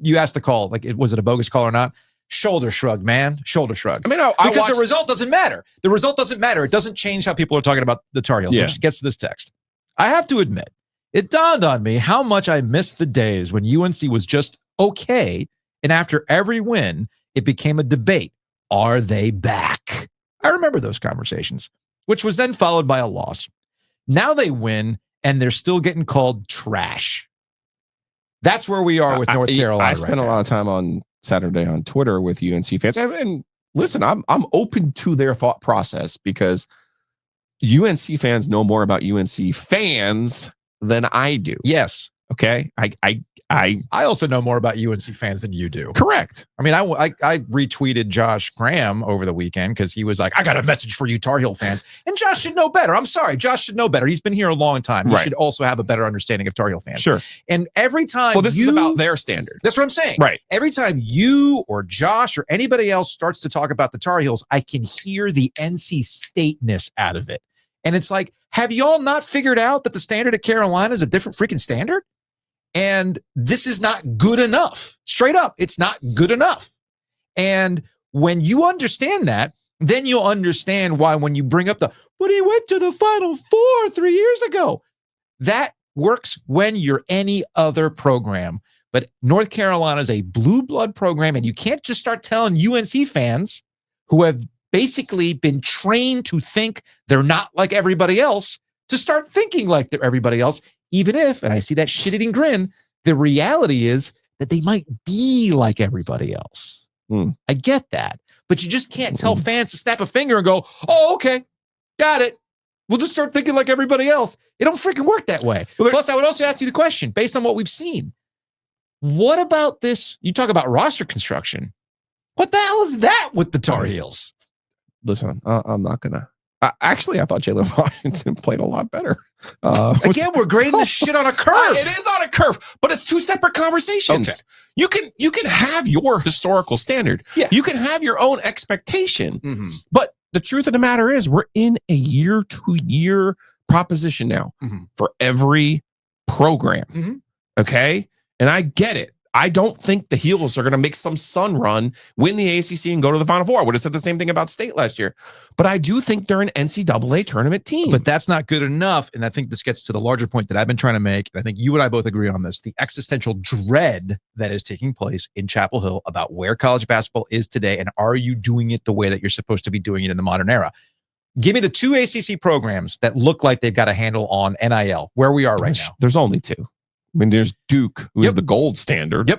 You asked the call. Like, was it a bogus call or not? Shoulder shrug, man. Shoulder shrug. I mean, because the result doesn't matter. The result doesn't matter. It doesn't change how people are talking about the Tar Heels, which gets to this text. I have to admit, it dawned on me how much I missed the days when UNC was just okay. And after every win, it became a debate. Are they back? I remember those conversations, which was then followed by a loss. Now they win, and they're still getting called trash. That's where we are with North Carolina. I spent a lot of time on Saturday on Twitter with UNC fans. And listen, I'm open to their thought process because UNC fans know more about UNC fans than I do. Yes. Okay. I also know more about UNC fans than you do. Correct. I mean, I retweeted Josh Graham over the weekend because he was like, I got a message for you Tar Heel fans. And Josh should know better. I'm sorry. Josh should know better. He's been here a long time. He should also have a better understanding of Tar Heel fans. Sure. And every time this is about their standard. That's what I'm saying. Right. Every time you or Josh or anybody else starts to talk about the Tar Heels, I can hear the NC State-ness out of it. And it's like, have y'all not figured out that the standard at Carolina is a different freaking standard? And this is not good enough. Straight up, it's not good enough. And when you understand that, then you'll understand why when you bring up but he went to the Final Four 3 years ago. That works when you're any other program. But North Carolina is a blue blood program, and you can't just start telling UNC fans who have basically been trained to think they're not like everybody else to start thinking like they're everybody else. Even if, and I see that shit-eating grin, the reality is that they might be like everybody else. I get that. But you just can't tell fans to snap a finger and go, oh, okay, got it. We'll just start thinking like everybody else. It don't freaking work that way. Plus, I would also ask you the question, based on what we've seen, what about this? You talk about roster construction. What the hell is that with the Tar Heels? Listen, I'm not going to. Actually, I thought Jalen Washington played a lot better. Again, we're grading this shit on a curve. It is on a curve, but it's two separate conversations. Okay. You can have your historical standard. Yeah. You can have your own expectation. But the truth of the matter is we're in a year-to-year proposition now for every program. Okay? And I get it. I don't think the Heels are going to make some sun run, win the ACC, and go to the Final Four. I would have said the same thing about State last year. But I do think they're an NCAA tournament team. But that's not good enough. And I think this gets to the larger point that I've been trying to make. And I think you and I both agree on this. The existential dread that is taking place in Chapel Hill about where college basketball is today, and are you doing it the way that you're supposed to be doing it in the modern era? Give me the two ACC programs that look like they've got a handle on NIL, where we are right now. There's only two. I mean, there's Duke, who is the gold standard.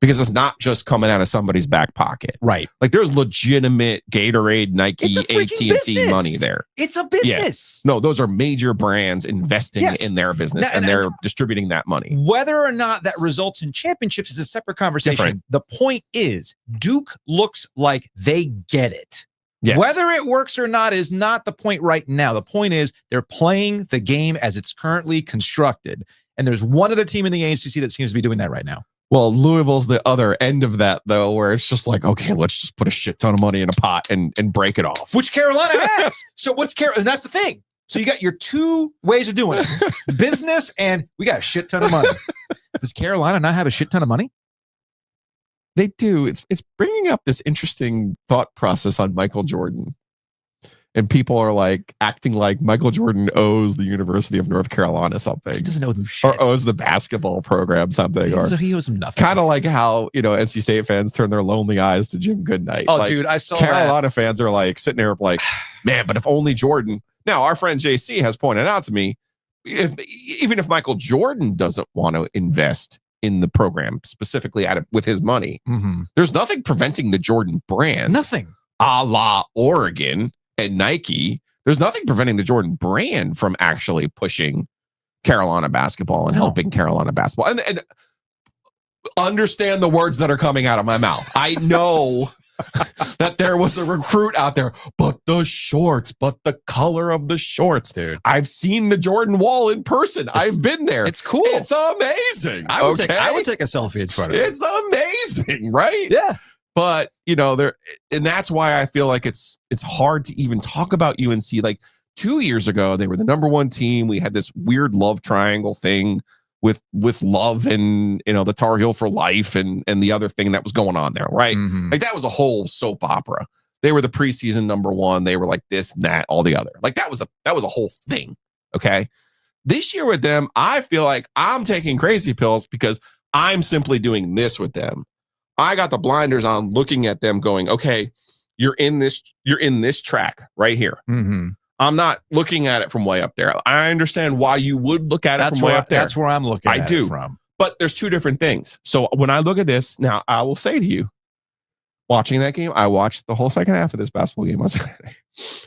Because it's not just coming out of somebody's back pocket. Right. Like there's legitimate Gatorade, Nike, AT&T money there. It's a business. No, those are major brands investing in their business, and they're distributing that money. Whether or not that results in championships is a separate conversation. Different. The point is, Duke looks like they get it. Yes. Whether it works or not is not the point right now. The point is they're playing the game as it's currently constructed. And there's one other team in the ACC that seems to be doing that right now. Well, Louisville's the other end of that, though, where it's just like, okay, let's just put a shit ton of money in a pot and break it off. Which Carolina has. So what's Carolina? And that's the thing. So you got your two ways of doing it. Business and we got a shit ton of money. Does Carolina not have a shit ton of money? They do. It's bringing up this interesting thought process on Michael Jordan. And people are like acting like Michael Jordan owes the University of North Carolina something. He doesn't owe them shit. Or owes the basketball program something. So he owes them nothing. Kind of like how, NC State fans turn their lonely eyes to Jim Goodnight. Oh, like, dude, I saw Carolina fans are like sitting there like, man, but if only Jordan. Now, our friend JC has pointed out to me, even if Michael Jordan doesn't want to invest in the program, specifically with his money, there's nothing preventing the Jordan brand. Nothing. A la Oregon and Nike, there's nothing preventing the Jordan brand from actually pushing Carolina basketball and helping Carolina basketball. And understand the words that are coming out of my mouth. I know that there was a recruit out there, but the shorts, but the color of the shorts. Dude, I've seen the Jordan wall in person. I've been there. It's cool. It's amazing. I would take a selfie in front of it. It's amazing, right? Yeah. But and that's why I feel like it's hard to even talk about UNC. Like 2 years ago, they were the number one team. We had this weird love triangle thing with Love and the Tar Heel for life and the other thing that was going on there, right? Like that was a whole soap opera. They were the preseason number one. They were like this and that, all the other. Like that was a whole thing. Okay. This year with them, I feel like I'm taking crazy pills because I'm simply doing this with them. I got the blinders on looking at them going, okay, you're in this track right here. I'm not looking at it from way up there. I understand why you would look at it from way up there. That's where I'm looking at it from. But there's two different things. So when I look at this, now I will say to you, watching that game, I watched the whole second half of this basketball game on Saturday.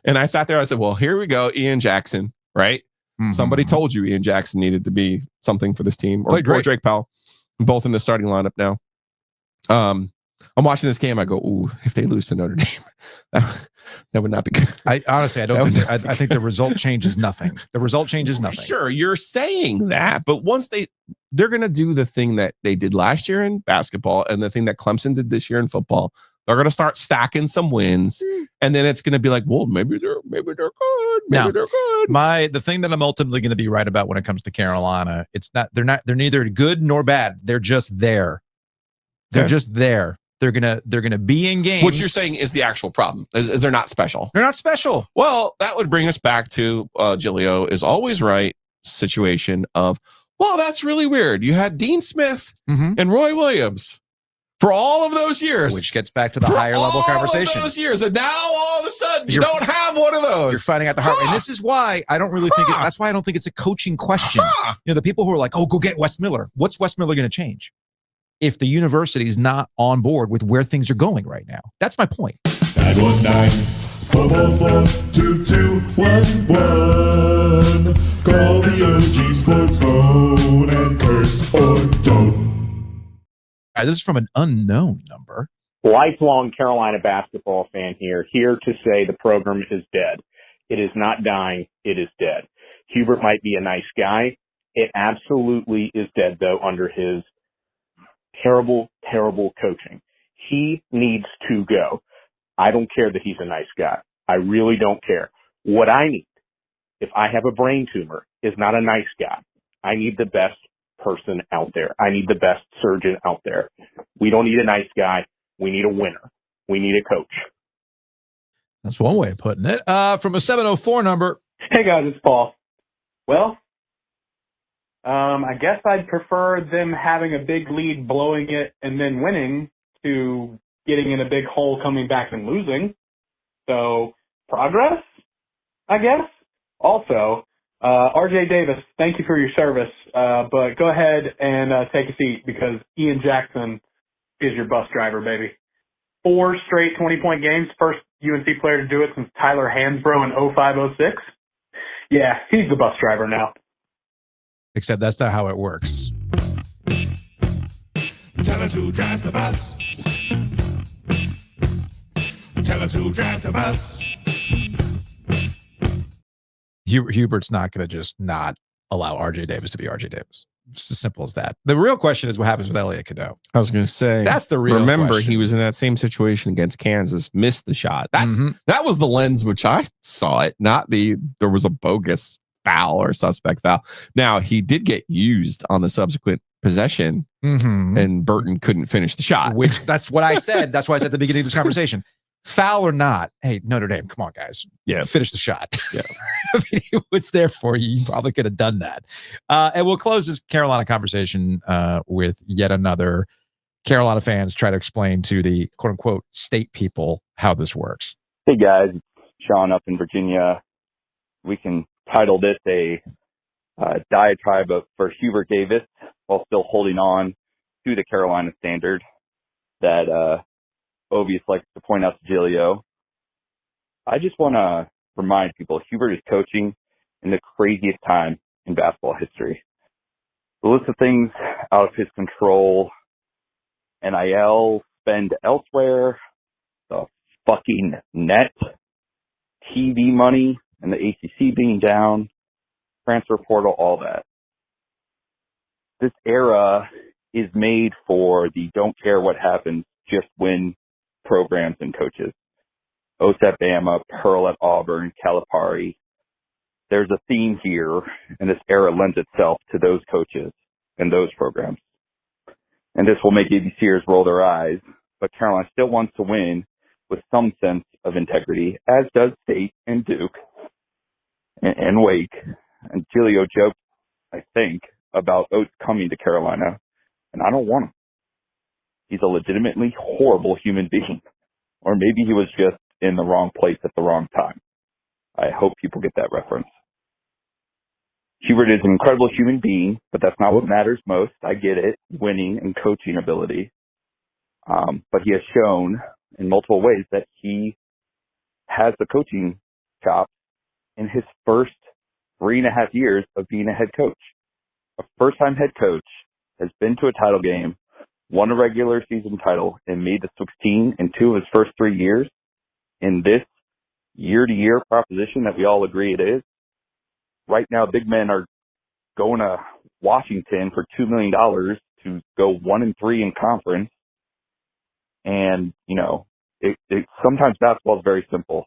And I sat there, I said, well, here we go, Ian Jackson, right? Somebody told you Ian Jackson needed to be something for this team, or Drake Powell, both in the starting lineup now. I'm watching this game. I go, ooh, if they lose to Notre Dame, that would not be good. I think the result changes nothing. The result changes nothing. Sure, you're saying that, but once they're going to do the thing that they did last year in basketball and the thing that Clemson did this year in football. They're going to start stacking some wins, and then it's going to be like, well, maybe they're good. Maybe they're good. The thing that I'm ultimately going to be right about when it comes to Carolina, they're neither good nor bad. They're just there. They're just there. They're gonna be in games. What you're saying is the actual problem. Is they're not special. They're not special. Well, that would bring us back to Giglio is always right situation of, well, that's really weird. You had Dean Smith and Roy Williams for all of those years, which gets back to the higher level conversation. Those years, and now all of a sudden you don't have one of those. You're finding out the heart, and this is why I don't really think that's why I don't think it's a coaching question. The people who are like, "Oh, go get Wes Miller." What's Wes Miller going to change if the university's not on board with where things are going right now? That's my point. 919-444-2211. Call the OG Sports phone and curse or don't. This is from an unknown number. Lifelong Carolina basketball fan here to say the program is dead. It is not dying. It is dead. Hubert might be a nice guy. It absolutely is dead, though, under his terrible, terrible coaching. He needs to go. I don't care that he's a nice guy. I really don't care. What I need, if I have a brain tumor, is not a nice guy. I need the best person out there. I need the best surgeon out there. We don't need a nice guy. We need a winner. We need a coach. That's one way of putting it. From a 704 number. Hey guys, it's Paul. Well, I guess I'd prefer them having a big lead, blowing it, and then winning to getting in a big hole, coming back and losing. So, progress, I guess. Also, RJ Davis, thank you for your service, but go ahead and take a seat because Ian Jackson is your bus driver, baby. 4 straight 20-point games, first UNC player to do it since Tyler Hansbrough in 05-06. Yeah, he's the bus driver now. Except that's not how it works. Tell us who drives the bus. Tell us who drives the bus. Hubert's not going to just not allow RJ Davis to be RJ Davis. It's as simple as that. The real question is what happens with Elliott Cadeau. I was going to say, that's the real Remember, question. He was in that same situation against Kansas, missed the shot. That was the lens which I saw it, not there was a bogus foul or suspect foul. Now, he did get used on the subsequent possession, and Burton couldn't finish the shot. That's what I said. That's why I said at the beginning of this conversation. Foul or not, hey, Notre Dame, come on, guys. Yeah. Finish the shot. Yeah. I mean, it's there for you. You probably could have done that. And we'll close this Carolina conversation with yet another Carolina fans try to explain to the quote-unquote state people how this works. Hey, guys. It's Sean up in Virginia. We can title this a diatribe for Hubert Davis while still holding on to the Carolina standard that Ovies likes to point out to Giglio. I just want to remind people, Hubert is coaching in the craziest time in basketball history. The list of things out of his control, NIL, spend elsewhere, the fucking net, TV money, and the ACC being down, transfer portal, all that. This era is made for the don't care what happens, just win programs and coaches. OSAP Bama, Pearl at Auburn, Calipari. There's a theme here, and this era lends itself to those coaches and those programs. And this will make ABCers roll their eyes, but Carolina still wants to win with some sense of integrity, as does State and Duke and Wake. And Giglio joked, I think, about Oates coming to Carolina, and I don't want him. He's a legitimately horrible human being. Or maybe he was just in the wrong place at the wrong time. I hope people get that reference. Hubert is an incredible human being, but that's not what matters most. I get it, winning and coaching ability. But he has shown in multiple ways that he has the coaching chops in his first 3.5 years of being a head coach. A first-time head coach has been to a title game, won a regular season title, and made the 16 in 2 of his first 3 years. In this year-to-year proposition that we all agree it is, right now big men are going to Washington for $2 million to go 1-3 in conference. And, sometimes basketball is very simple.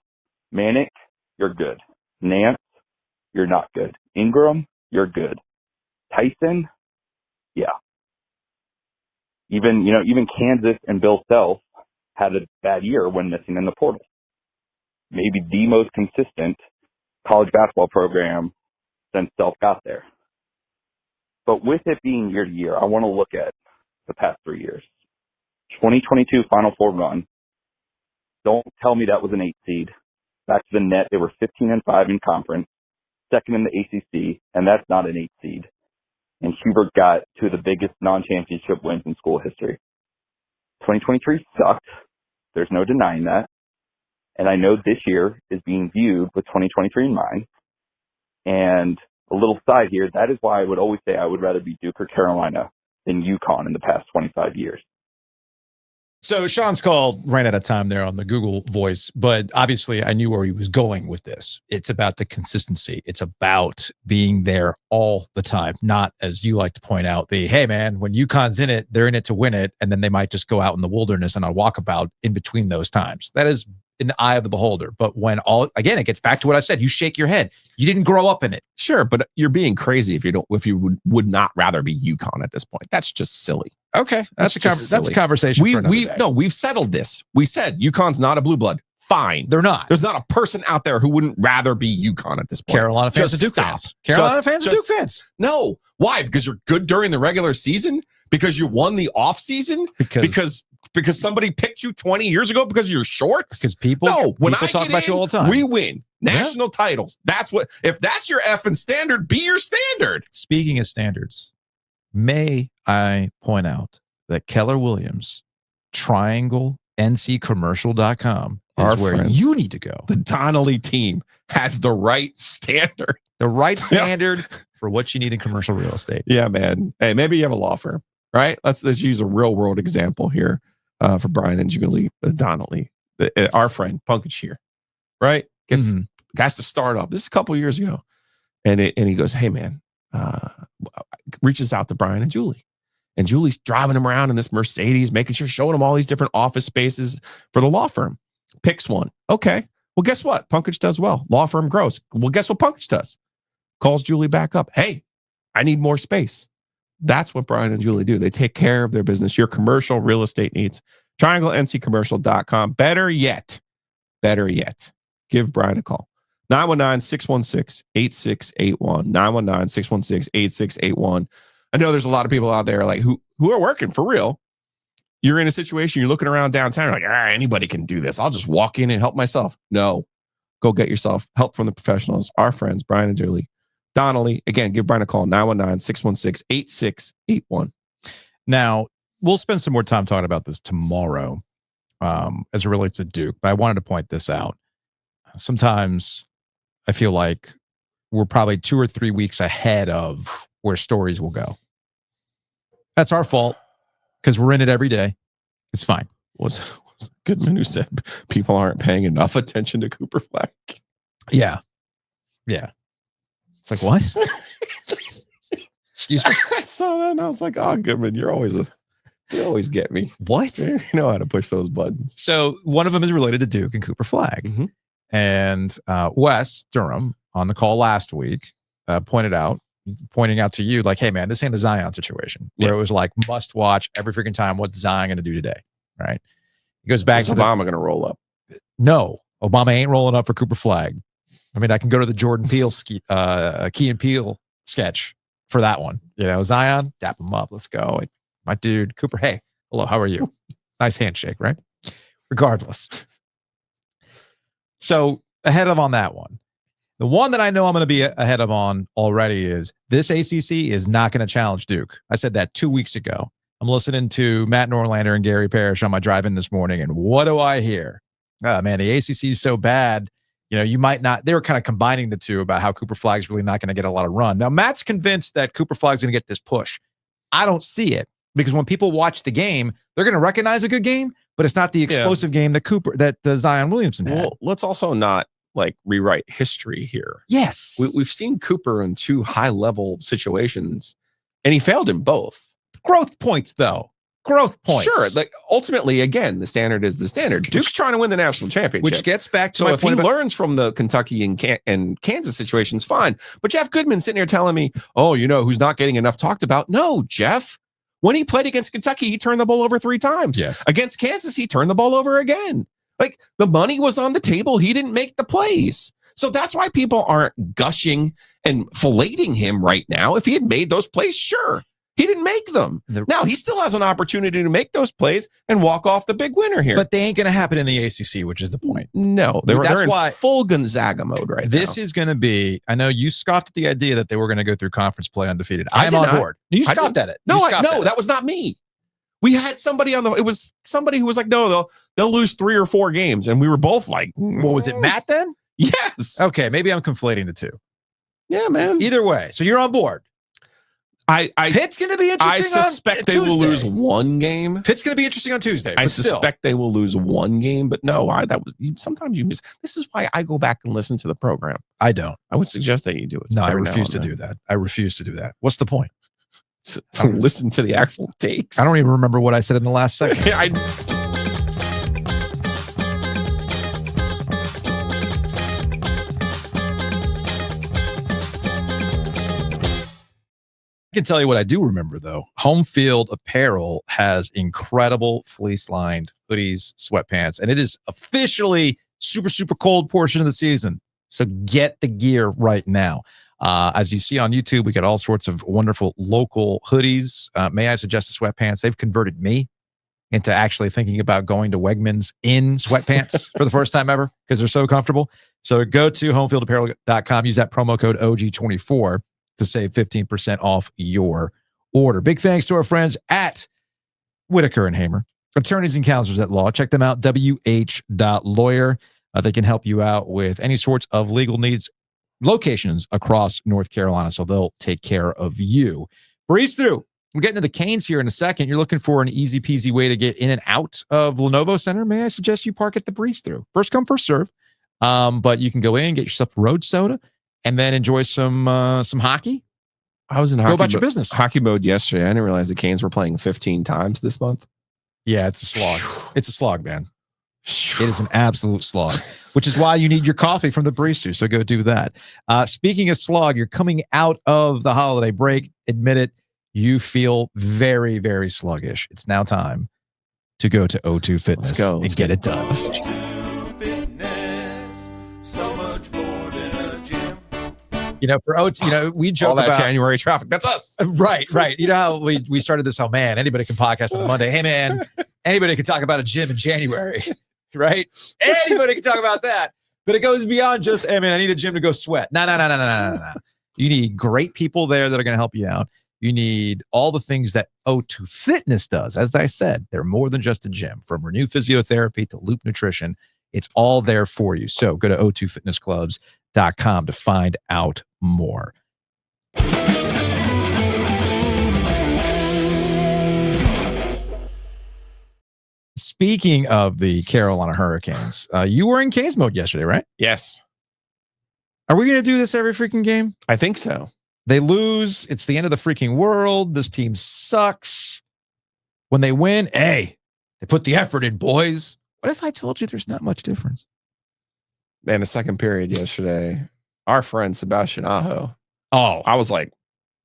Manic, you're good. Nance, you're not good. Ingram, you're good. Tyson, yeah. Even Kansas and Bill Self had a bad year when missing in the portal. Maybe the most consistent college basketball program since Self got there. But with it being year to year, I want to look at the past 3 years. 2022 Final Four run. Don't tell me that was an 8 seed. Back to the net, they were 15-5 in conference, second in the ACC, and that's not an 8 seed. And Hubert got 2 of the biggest non-championship wins in school history. 2023 sucked. There's no denying that. And I know this year is being viewed with 2023 in mind. And a little side here, that is why I would always say I would rather be Duke or Carolina than UConn in the past 25 years. So Sean's call ran out of time there on the Google voice, but obviously I knew where he was going with this. It's about the consistency. It's about being there all the time, not, as you like to point out, hey man, when UConn's in it, they're in it to win it, and then they might just go out in the wilderness and on a walkabout in between those times. That is in the eye of the beholder. But when again, it gets back to what I've said. You shake your head. You didn't grow up in it. Sure, but you're being crazy if you would not rather be UConn at this point. That's just silly. Okay, that's a conversation for another day. No, we've settled this. We said UConn's not a blue blood. Fine, they're not. There's not a person out there who wouldn't rather be UConn at this point. Because Carolina fans are Duke fans. No, why? Because you're good during the regular season. Because you won the off season. Because somebody picked you 20 years ago because of your shorts. Because people talk about you all the time. We win national titles. That's what. If that's your effing standard, be your standard. Speaking of standards, may I point out that Keller Williams, trianglenccommercial.com is where you need to go. The Donnelly team has the right standard. The right standard for what you need in commercial real estate. Yeah, man. Hey, maybe you have a law firm, right? Let's use a real world example here for Brian and Julie Donnelly, our friend Punkage here, right? Gets to start up. This is a couple of years ago, and he goes, "Hey, man," reaches out to Brian and Julie. And Julie's driving him around in this Mercedes, showing him all these different office spaces for the law firm. Picks one. Okay. Well, guess what? Punkage does well. Law firm grows. Well, guess what Punkage does? Calls Julie back up. Hey, I need more space. That's what Brian and Julie do. They take care of their business, your commercial real estate needs. TriangleNCCommercial.com. Better yet, give Brian a call. 919-616-8681. 919-616-8681. I know there's a lot of people out there like who are working for real. You're in a situation, you're looking around downtown, you're like, anybody can do this. I'll just walk in and help myself. No, go get yourself help from the professionals, our friends, Brian and Julie Donnelly. Again, give Brian a call, 919-616-8681. Now, we'll spend some more time talking about this tomorrow as it relates to Duke, but I wanted to point this out. Sometimes I feel like we're probably 2 or 3 weeks ahead of where stories will go. That's our fault because we're in it every day. It's fine. Was Goodman who said people aren't paying enough attention to Cooper Flag? Yeah. It's like, what? Excuse me. I saw that and I was like, oh, Goodman, you always get me. What? You know how to push those buttons. So one of them is related to Duke and Cooper Flag. Mm-hmm. And Wes Durham on the call last week pointing out to you, like, hey, man, this ain't a Zion situation where it was like must watch every freaking time. What's Zion going to do today? Right. He goes back to Obama going to roll up. No, Obama ain't rolling up for Cooper Flag. I mean, I can go to the Jordan Peele Key and Peele sketch for that one. Zion, dap him up. Let's go. My dude, Cooper. Hey, hello. How are you? Nice handshake, right? Regardless. So ahead of on that one. The one that I know I'm going to be ahead of on already is this ACC is not going to challenge Duke. I said that 2 weeks ago. I'm listening to Matt Norlander and Gary Parrish on my drive-in this morning, and what do I hear? Oh, man, the ACC is so bad. You might not. They were kind of combining the two about how Cooper Flagg's really not going to get a lot of run. Now, Matt's convinced that Cooper Flagg's going to get this push. I don't see it because when people watch the game, they're going to recognize a good game, but it's not the explosive game that Zion Williamson had. Well, let's also not rewrite history here. Yes. We've seen Cooper in 2 high-level situations, and he failed in both. Growth points, though. Growth points. Sure. Ultimately, again, the standard is the standard. Duke's trying to win the national championship. Which gets back to so my if he point learns from the Kentucky and Kansas situations, fine. But Jeff Goodman's sitting here telling me, who's not getting enough talked about? No, Jeff. When he played against Kentucky, he turned the ball over 3 times. Yes. Against Kansas, he turned the ball over again. The money was on the table. He didn't make the plays. So that's why people aren't gushing and filleting him right now. If he had made those plays, sure. He didn't make them. Now, he still has an opportunity to make those plays and walk off the big winner here. But they ain't going to happen in the ACC, which is the point. No, they're in full Gonzaga mode right now. This is going to be, I know you scoffed at the idea that they were going to go through conference play undefeated. I'm on board. You scoffed at it. No, that was not me. We had somebody it was somebody who was like, no, they'll lose 3 or 4 games. And we were both like, what was it, Matt then? Yes. Okay, maybe I'm conflating the two. Yeah, man. Either way, so you're on board. Pitt's going to be interesting. I suspect they will lose 1 game. Pitt's going to be interesting on Tuesday. I suspect they will lose 1 game, but no, sometimes you miss. This is why I go back and listen to the program. I don't. I would suggest that you do it. No, I refuse to do that. I refuse to do that. What's the point? To listen to the actual takes. I don't even remember what I said in the last segment. I can tell you what I do remember, though. Home Field Apparel has incredible fleece-lined hoodies, sweatpants, and it is officially super, super cold portion of the season. So get the gear right now. As you see on YouTube, we got all sorts of wonderful local hoodies. May I suggest the sweatpants? They've converted me into actually thinking about going to Wegmans in sweatpants for the first time ever because they're so comfortable. So go to homefieldapparel.com, use that promo code OG24 to save 15% off your order. Big thanks to our friends at Whitaker and Hamer, attorneys and counselors at law. Check them out, wh.lawyer. They can help you out with any sorts of legal needs, locations across North Carolina, so they'll take care of you. Breeze through. We're getting to the Canes here in a second. You're looking for an easy peasy way to get in and out of Lenovo Center. May I suggest you park at the Breeze through? First come, first serve. But you can go in, get yourself road soda, and then enjoy some hockey. I was in Go about your business. Hockey mode yesterday. I didn't realize the Canes were playing 15 times this month. Yeah, it's a slog. It's a slog, man. It is an absolute slog, which is why you need your coffee from the Breeze. So go do that. Speaking of slog, you're coming out of the holiday break. Admit it, you feel very, very sluggish. It's now time to go to O2 Fitness and get it done. For O2, we joke all that about January traffic. That's us. Right. You know how we started this? Oh man, anybody can podcast on Monday. Hey man, anybody can talk about a gym in January, right? Anybody can talk about that. But it goes beyond just, hey man, I need a gym to go sweat. No. You need great people there that are going to help you out. You need all the things that O2 Fitness does. As I said, they're more than just a gym. From Renew Physiotherapy to Loop Nutrition, it's all there for you. So go to o2fitnessclubs.com to find out more. Speaking of the Carolina Hurricanes, you were in Canes mode yesterday, right? Yes. Are we going to do this every freaking game? I think so. They lose. It's the end of the freaking world. This team sucks. When they win, hey, they put the effort in, boys. What if I told you there's not much difference? Man, the second period yesterday, our friend Sebastian Aho. Oh, I was like,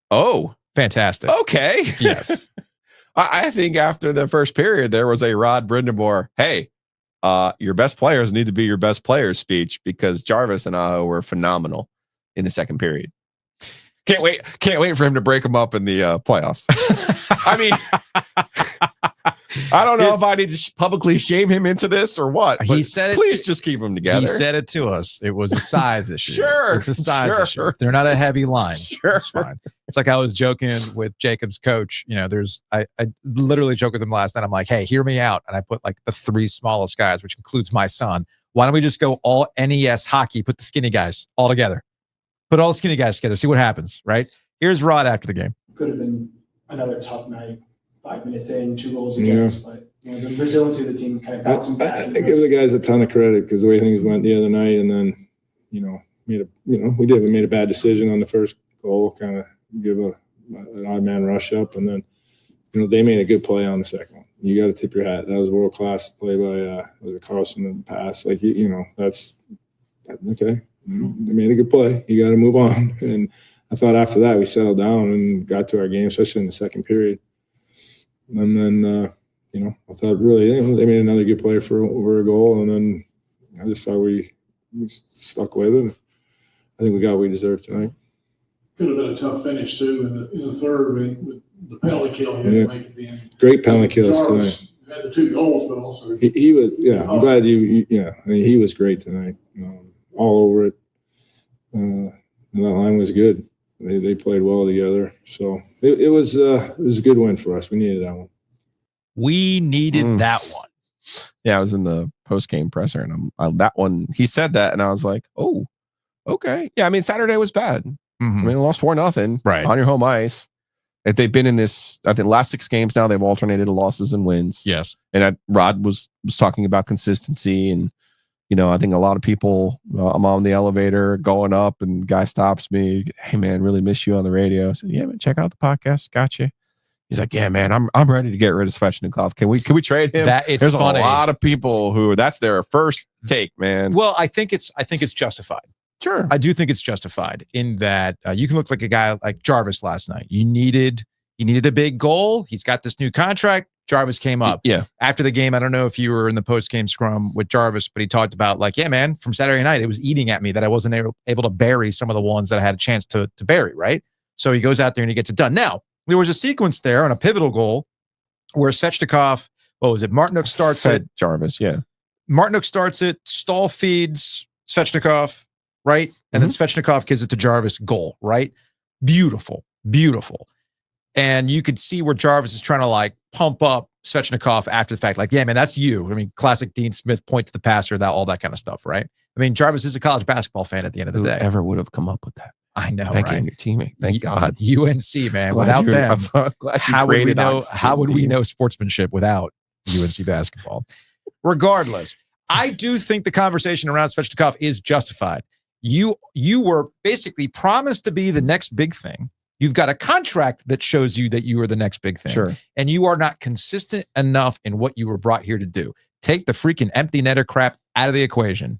oh, fantastic. Okay. Yes. I think after the first period, there was a Rod Brindamore, hey, your best players need to be your best players speech, because Jarvis and Aho were phenomenal in the second period. Can't wait for him to break them up in the playoffs. I mean, I don't know if I need to publicly shame him into this or what. He said, please just keep them together. He said it to us. It was a size issue. Sure. It's a size issue. They're not a heavy line. Sure. It's fine. It's like I was joking with Jacob's coach. I literally joked with him last night. I'm like, hey, hear me out. And I put like the 3 smallest guys, which includes my son, Why don't we just go all NES hockey, put the skinny guys all together, put all the skinny guys together, see what happens, right? Here's Rod after the game. Could have been another tough night, 5 minutes in, 2 goals against, but the resiliency of the team kind of bouncing back. I give the guys a ton of credit because the way things went the other night, and then we made a bad decision on the first goal, kind of give an odd man rush up, and then they made a good play on the second one. You got to tip your hat. That was a world class play by was it Carlson in the pass. Like that's okay. They made a good play. You got to move on. And I thought after that we settled down and got to our game, especially in the second period. And then I thought really they made another good play for over a goal, and then I just thought we stuck with it. I think we got what we deserved tonight. Could have been a tough finish too in the third with the penalty kill he had to make at the end. Great penalty kills tonight. Had the 2 goals, but also he was. Yeah, I'm glad you. I mean, he was great tonight. All over it. And that line was good. They played well together. So it was a good win for us. We needed that one. We needed that one. Yeah, I was in the post-game presser, and that one, he said that, and I was like, oh, okay. Yeah, I mean, Saturday was bad. I mean, they lost 4-0 on your home ice. If they've been in this, I think, last 6 games now, they've alternated losses and wins. Yes. And Rod was talking about consistency, and I think a lot of people, I'm on the elevator going up, and guy stops me. Hey man, really miss you on the radio. I said, yeah, man, check out the podcast. Got you. He's like, yeah, man, I'm ready to get rid of Svechnikov. Can we trade him? There's funny. A lot of people who that's their first take, man. Well, I think it's justified. Sure. I do think it's justified in that you can look like a guy like Jarvis last night. He needed a big goal. He's got this new contract. Jarvis came up. Yeah. After the game, I don't know if you were in the post-game scrum with Jarvis, but he talked about like, yeah, man, from Saturday night, it was eating at me that I wasn't able to bury some of the ones that I had a chance to bury, right? So he goes out there and he gets it done. Now, there was a sequence there on a pivotal goal where Svechnikov, what was it? Martinook starts it. Jarvis, yeah. Martinook starts it. Stahl feeds Svechnikov, right? And then Svechnikov gives it to Jarvis, goal, right? Beautiful, beautiful. And you could see where Jarvis is trying to like pump up Svechnikov after the fact. Like, yeah, man, that's you. I mean, classic Dean Smith, point to the passer, all that kind of stuff, right? I mean, Jarvis is a college basketball fan at the end of the day. Whoever would have come up with that? I know, Thank right? you and your teammate. Thank God. UNC, man. Without them, how would we know sportsmanship without UNC basketball? Regardless, I do think the conversation around Svechnikov is justified. You were basically promised to be the next big thing. You've got a contract that shows you that you are the next big thing. Sure. And you are not consistent enough in what you were brought here to do. Take the freaking empty netter crap out of the equation.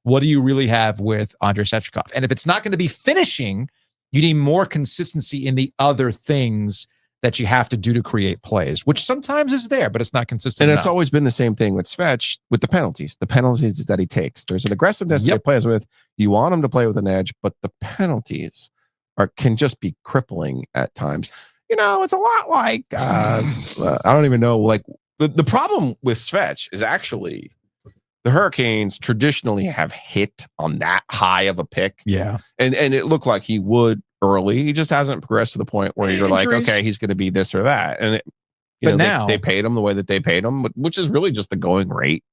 What do you really have with Andrei Svechnikov? And if it's not going to be finishing, you need more consistency in the other things that you have to do to create plays, which sometimes is there, but it's not consistent And enough. it's always been the same thing with Svech, with the penalties. The penalties that he takes. There's an aggressiveness that he plays with. You want him to play with an edge, but the penalties can just be crippling at times. It's a lot like, I don't even know, like, the problem with Svech is actually the Hurricanes traditionally have hit on that high of a pick. Yeah. And it looked like he would early. He just hasn't progressed to the point where you're like, okay, he's going to be this or that. And now they paid him the way that they paid him, which is really just the going rate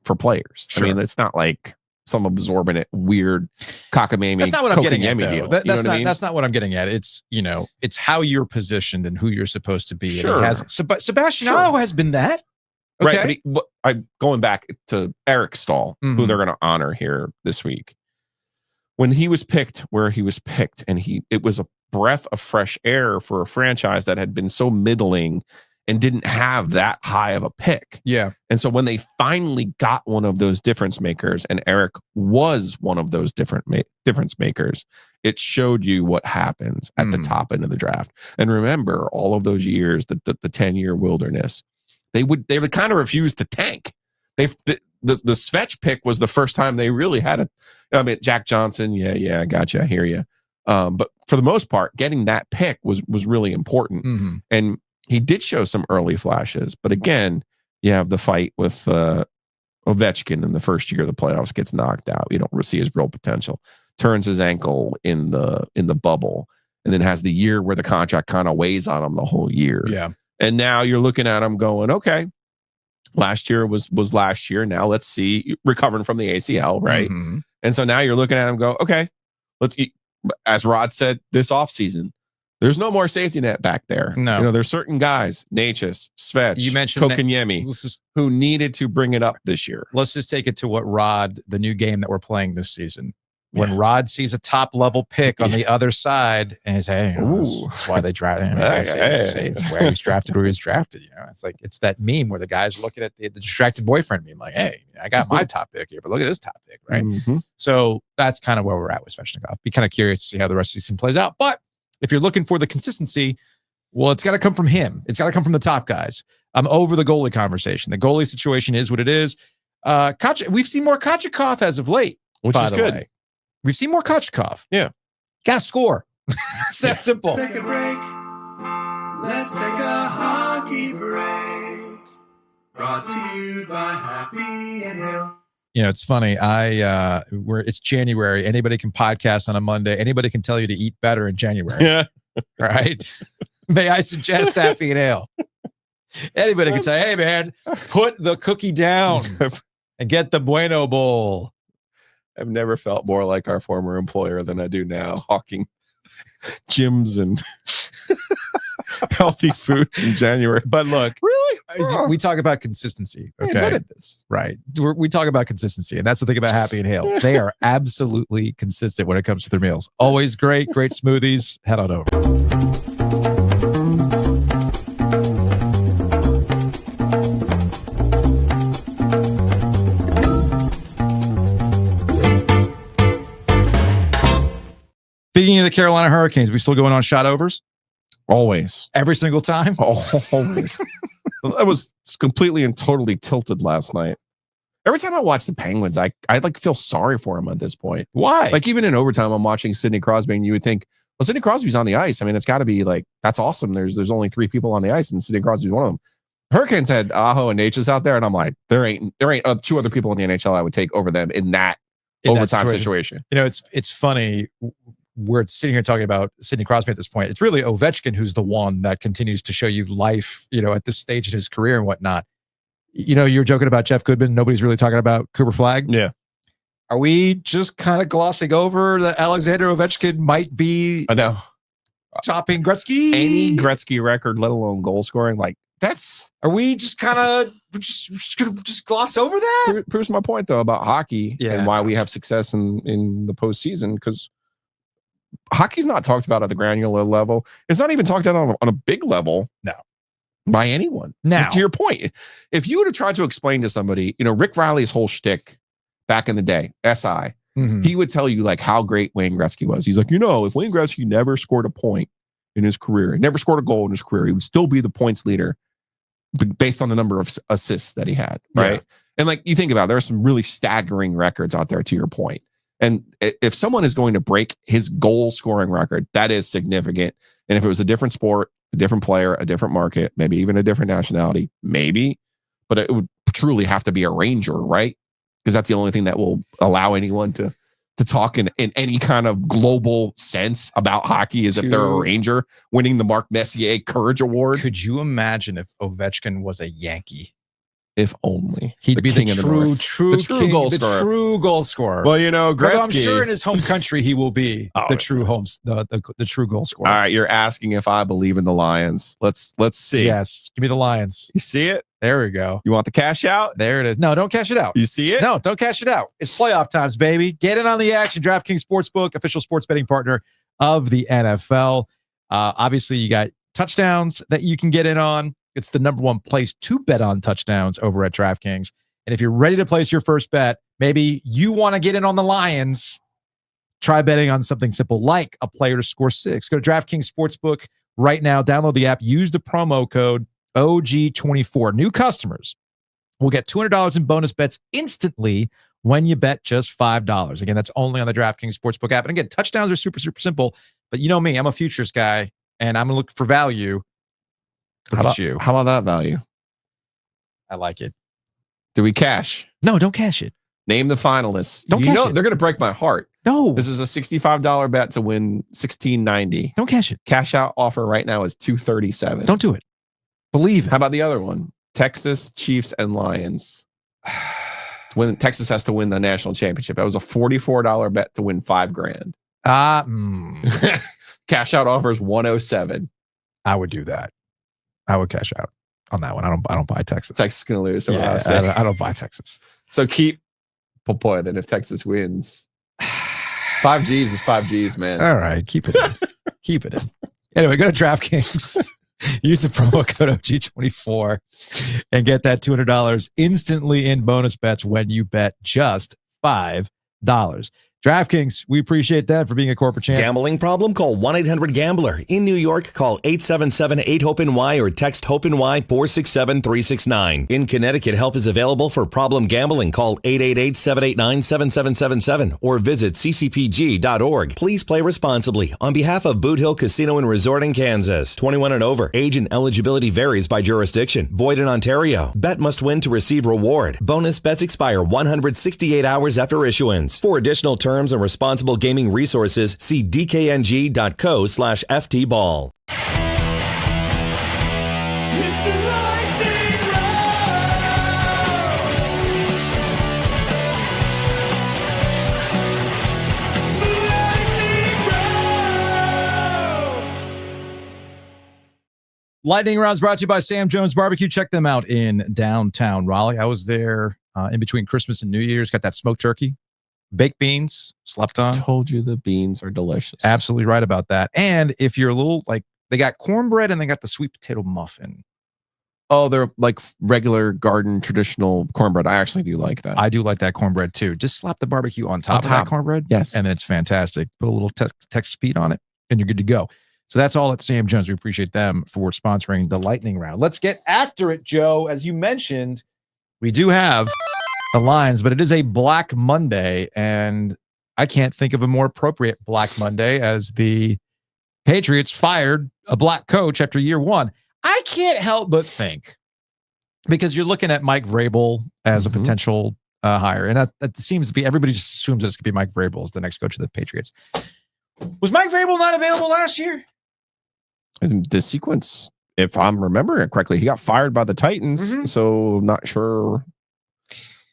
for players. Sure. I mean, it's not like some absorbent, weird cockamamie. That's not what I'm getting at, though. Deal. That's not what I'm getting at. It's, it's how you're positioned and who you're supposed to be. Sure. Sebastian Aho has been that. Okay. Right, but I'm going back to Eric Stahl, who they're going to honor here this week. When he was picked where he was picked, and it was a breath of fresh air for a franchise that had been so middling and didn't have that high of a pick. Yeah. And so when they finally got one of those difference makers, and Eric was one of those difference makers, it showed you what happens at the top end of the draft. And remember, all of those years, the 10-year wilderness, they would kind of refuse to tank. The Svech pick was the first time they really had Jack Johnson. Yeah, I got you. I hear you. But for the most part, getting that pick was really important. And he did show some early flashes. But again, you have the fight with Ovechkin in the first year of the playoffs, gets knocked out. You don't see his real potential. Turns his ankle in the bubble, and then has the year where the contract kind of weighs on him the whole year. Yeah. And now you're looking at him going, okay, Last year was last year. Now let's see, recovering from the ACL, right? Mhm. And so now you're looking at him and go, okay, as Rod said this offseason, there's no more safety net back there. No. There's certain guys, Natchez, Svech, You mentioned Kokanyemi, who needed to bring it up this year. Let's just take it to what Rod, the new game that we're playing this season. When Rod sees a top level pick on the other side and he's hey, that's why they drafted him. It's where he was drafted where he was drafted. It's like it's that meme where the guy's looking at the distracted boyfriend meme, like, hey, I got my top pick here, but look at this top pick, right? Mm-hmm. So that's kind of where we're at with Svechnikov. Be kind of curious to see how the rest of the season plays out. But if you're looking for the consistency, well, it's got to come from him. It's got to come from the top guys. I'm over the goalie conversation. The goalie situation is what it is. We've seen more Kochetkov as of late, which is good. Way. We've seen more Kochetkov. Yeah. Got to score. It's that simple. Take a break. Let's take a hockey break. Brought to you by Happy and Hill. It's funny. It's January. Anybody can podcast on a Monday. Anybody can tell you to eat better in January. Yeah. Right? May I suggest Happy and Ale? Anybody can say, hey, man, put the cookie down and get the Bueno Bowl. I've never felt more like our former employer than I do now, hawking gyms and healthy foods in January. But look, really, we talk about consistency. Okay, good at this, right? We talk about consistency, and that's the thing about Happy and Hale. They are absolutely consistent when it comes to their meals. Always great smoothies. Head on over. Speaking of the Carolina Hurricanes, we still going on shot overs? Always. Every single time? Always. I was completely and totally tilted last night. Every time I watch the Penguins, I like feel sorry for them at this point. Why? Like even in overtime, I'm watching Sidney Crosby and you would think, well, Sidney Crosby's on the ice. I mean, it's got to be like, that's awesome. There's only 3 people on the ice and Sidney Crosby's one of them. Hurricanes had Aho and Natchez out there and I'm like, there ain't 2 other people in the NHL I would take over them in that overtime situation. It's funny. We're sitting here talking about Sidney Crosby at this point. It's really Ovechkin who's the one that continues to show you life, at this stage in his career and whatnot. You're joking about Jeff Goodman. Nobody's really talking about Cooper Flagg. Yeah. Are we just kind of glossing over that Alexander Ovechkin might be topping Gretzky? Any Gretzky record, let alone goal scoring, like that's. Are we just kind of just gloss over that? Proves my point though about hockey and why we have success in the postseason because hockey's not talked about at the granular level. It's not even talked about on a big level. No. By anyone. Now, to your point, if you would have tried to explain to somebody, Rick Riley's whole shtick back in the day, SI, he would tell you like how great Wayne Gretzky was. He's like, if Wayne Gretzky never scored a point in his career, never scored a goal in his career, he would still be the points leader based on the number of assists that he had. Right. Yeah. And like you think about it, there are some really staggering records out there to your point. And if someone is going to break his goal scoring record, that is significant. And if it was a different sport, a different player, a different market, maybe even a different nationality, maybe, but it would truly have to be a Ranger, right? Because that's the only thing that will allow anyone to talk in any kind of global sense about hockey is if they're a Ranger winning the Mark Messier Courage Award. Could you imagine if Ovechkin was a Yankee? If only he'd be the true goal scorer. True goal scorer. Well, Gretzky, I'm sure in his home country he will be the true the true goal scorer. All right, you're asking if I believe in the Lions. Let's see. Yes, give me the Lions. You see it? There we go. You want the cash out? There it is. No, don't cash it out. You see it? No, don't cash it out. It's playoff times, baby. Get in on the action. DraftKings Sportsbook, official sports betting partner of the NFL. Obviously, you got touchdowns that you can get in on. It's the number 1 place to bet on touchdowns over at DraftKings. And if you're ready to place your first bet, maybe you want to get in on the Lions, try betting on something simple like a player to score 6. Go to DraftKings Sportsbook right now. Download the app. Use the promo code OG24. New customers will get $200 in bonus bets instantly when you bet just $5. Again, that's only on the DraftKings Sportsbook app. And again, touchdowns are super, super simple. But you know me, I'm a futures guy, and I'm going to look for value. How about that value? I like it. Do we cash? No, don't cash it. Name the finalists. Don't cash it. They're going to break my heart. No. This is a $65 bet to win $16.90. Don't cash it. Cash out offer right now is $237. Don't do it. Believe it. How about the other one? Texas, Chiefs, and Lions. When Texas has to win the national championship. That was a $44 bet to win $5,000. Cash out offers 107. I would do that. I would cash out on that one. I don't buy Texas. Texas is going to lose. So yeah, I don't buy Texas. So keep boy, then if Texas wins, 5 G's is 5 G's, man. All right, keep it in. Keep it in. Anyway, go to DraftKings. Use the promo code OG24 and get that $200 instantly in bonus bets when you bet just $5. DraftKings, we appreciate that for being a corporate champ. Gambling problem? Call 1-800-GAMBLER. In New York, call 877-8-HOPE-NY or text HOPE-NY 467-369. In Connecticut, help is available for problem gambling. Call 888-789-7777 or visit ccpg.org. Please play responsibly. On behalf of Boot Hill Casino and Resort in Kansas, 21 and over. Age and eligibility varies by jurisdiction. Void in Ontario. Bet must win to receive reward. Bonus bets expire 168 hours after issuance. For additional terms and responsible gaming resources, see dkng.co/ftball. Lightning Rounds brought to you by Sam Jones Barbecue. Check them out in downtown Raleigh. I was there in between Christmas and New Year's. Got that smoked turkey. Baked beans, slept on. Told you the beans are delicious. Absolutely right about that. And if you're a little they got cornbread and they got the sweet potato muffin. Oh, they're like regular garden traditional cornbread. I actually do like that. I do like that cornbread too. Just slap the barbecue on top of that cornbread. Yes. And it's fantastic. Put a little Texas Pete on it and you're good to go. So that's all at Sam Jones. We appreciate them for sponsoring the lightning round. Let's get after it, Joe. As you mentioned, we do have the lines, but it is a Black Monday, and I can't think of a more appropriate Black Monday as the Patriots fired a black coach after year one. I can't help but think, because you're looking at Mike Vrabel as a potential hire, and that seems to be, everybody just assumes it's going to be Mike Vrabel as the next coach of the Patriots. Was Mike Vrabel not available last year? And the sequence, if I'm remembering it correctly, he got fired by the Titans, so not sure.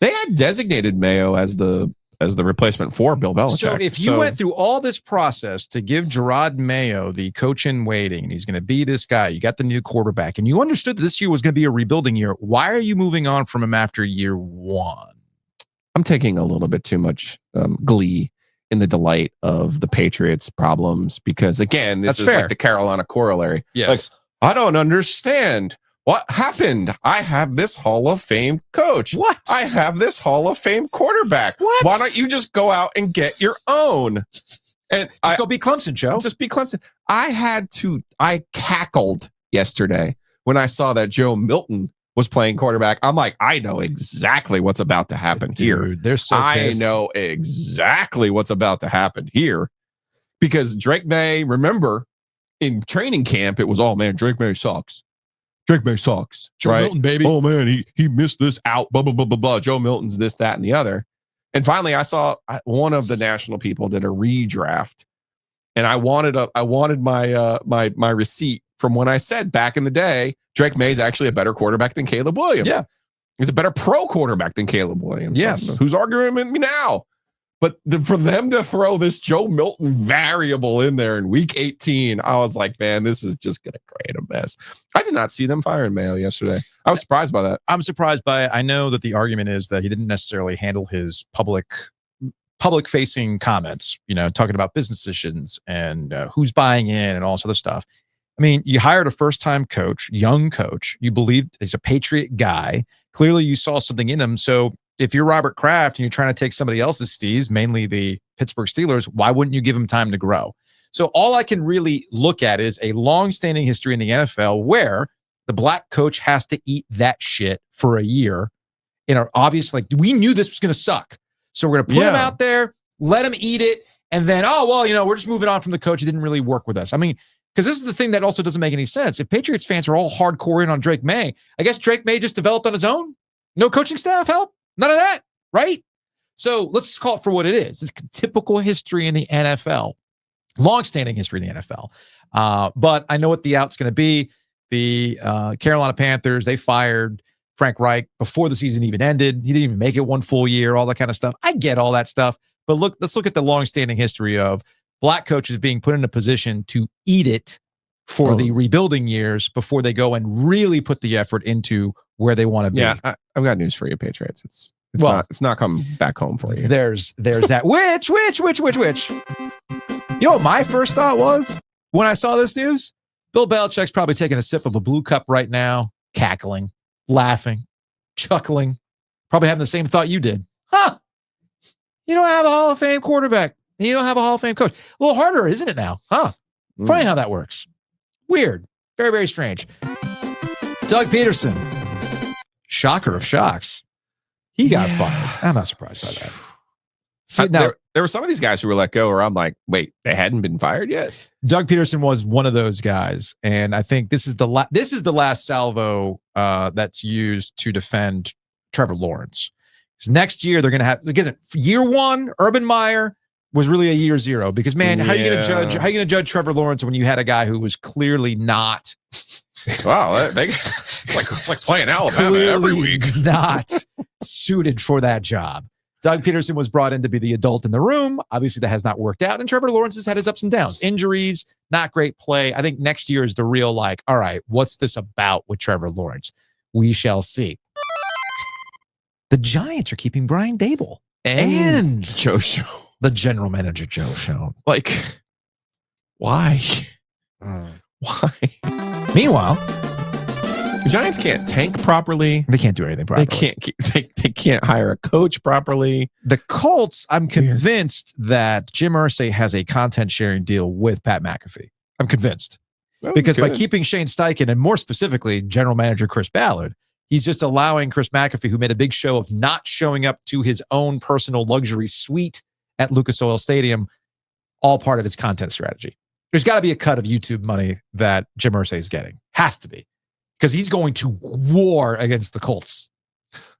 They had designated Mayo as the replacement for Bill Belichick. So if you went through all this process to give Gerard Mayo the coach in waiting, and he's going to be this guy, you got the new quarterback, and you understood that this year was going to be a rebuilding year, why are you moving on from him after year one? I'm taking a little bit too much glee in the delight of the Patriots' problems because, again, this is like the Carolina corollary. Yes. Like, I don't understand. What happened? I have this Hall of Fame coach. What? I have this Hall of Fame quarterback. What? Why don't you just go out and get your own? And go be Clemson, Joe. Just be Clemson. I cackled yesterday when I saw that Joe Milton was playing quarterback. I'm like, I know exactly what's about to happen here. They're so pissed. I know exactly what's about to happen here because Drake May, remember, in training camp, it was, oh man, Drake May sucks. Drake May sucks. Joe right? Milton, baby. Oh man, he missed this out. Blah blah blah blah blah. Joe Milton's this, that, and the other. And finally, I saw one of the national people did a redraft, and I wanted my my receipt from when I said back in the day, Drake May is actually a better quarterback than Caleb Williams. Yeah, he's a better pro quarterback than Caleb Williams. Yes, who's arguing with me now? But for them to throw this Joe Milton variable in there in week 18, I was like, man, this is just going to create a mess. I did not see them firing Mayo yesterday. I was surprised by that. I'm surprised by it. I know that the argument is that he didn't necessarily handle his public-facing comments, talking about business decisions and who's buying in and all this other stuff. I mean, you hired a first-time coach, young coach. You believed he's a Patriot guy. Clearly, you saw something in him. So if you're Robert Kraft and you're trying to take somebody else's steez, mainly the Pittsburgh Steelers, why wouldn't you give him time to grow? So all I can really look at is a long-standing history in the NFL where the black coach has to eat that shit for a year. Obviously, we knew this was going to suck. So we're going to put him out there, let him eat it, and then, we're just moving on from the coach. He didn't really work with us. I mean, because this is the thing that also doesn't make any sense. If Patriots fans are all hardcore in on Drake May, I guess Drake May just developed on his own. No coaching staff help. None of that, right? So let's just call it for what it is. It's typical history in the NFL, long-standing history in the NFL. But I know what the out's going to be. The Carolina Panthers, they fired Frank Reich before the season even ended. He didn't even make it one full year, all that kind of stuff. I get all that stuff. But let's look at the long-standing history of black coaches being put in a position to eat it for the rebuilding years before they go and really put the effort into where they want to be. Yeah, I've got news for you, Patriots. It's not coming back home for you. There's that. Which? You know what my first thought was when I saw this news? Bill Belichick's probably taking a sip of a blue cup right now, cackling, laughing, chuckling, probably having the same thought you did. Huh? You don't have a Hall of Fame quarterback. You don't have a Hall of Fame coach. A little harder, isn't it now? Huh? Funny how that works. Weird. Very, very strange. Doug Peterson. Shocker of shocks. He got fired. I'm not surprised by that. See, now, there were some of these guys who were let go where I'm like, wait, they hadn't been fired yet? Doug Peterson was one of those guys. And I think this is the last salvo that's used to defend Trevor Lawrence. So next year, they're going to have, because year one, Urban Meyer was really a year zero because, man, how are you going to judge Trevor Lawrence when you had a guy who was clearly not wow, it's like playing Alabama every week. Not suited for that job. Doug Peterson was brought in to be the adult in the room. Obviously, that has not worked out. And Trevor Lawrence has had his ups and downs. Injuries, not great play. I think next year is the real, all right, what's this about with Trevor Lawrence? We shall see. The Giants are keeping Brian Daboll and Joe Schoen. The general manager, Joe Schoen. Why? Why? Meanwhile, the Giants can't tank properly. They can't do anything properly. They can't hire a coach properly. The Colts, I'm convinced that Jim Irsay has a content sharing deal with Pat McAfee. I'm convinced. Because by keeping Shane Steichen and more specifically general manager Chris Ballard, he's just allowing Chris McAfee, who made a big show of not showing up to his own personal luxury suite at Lucas Oil Stadium, all part of his content strategy. There's got to be a cut of YouTube money that Jim Irsay is getting. Has to be. Because he's going to war against the Colts.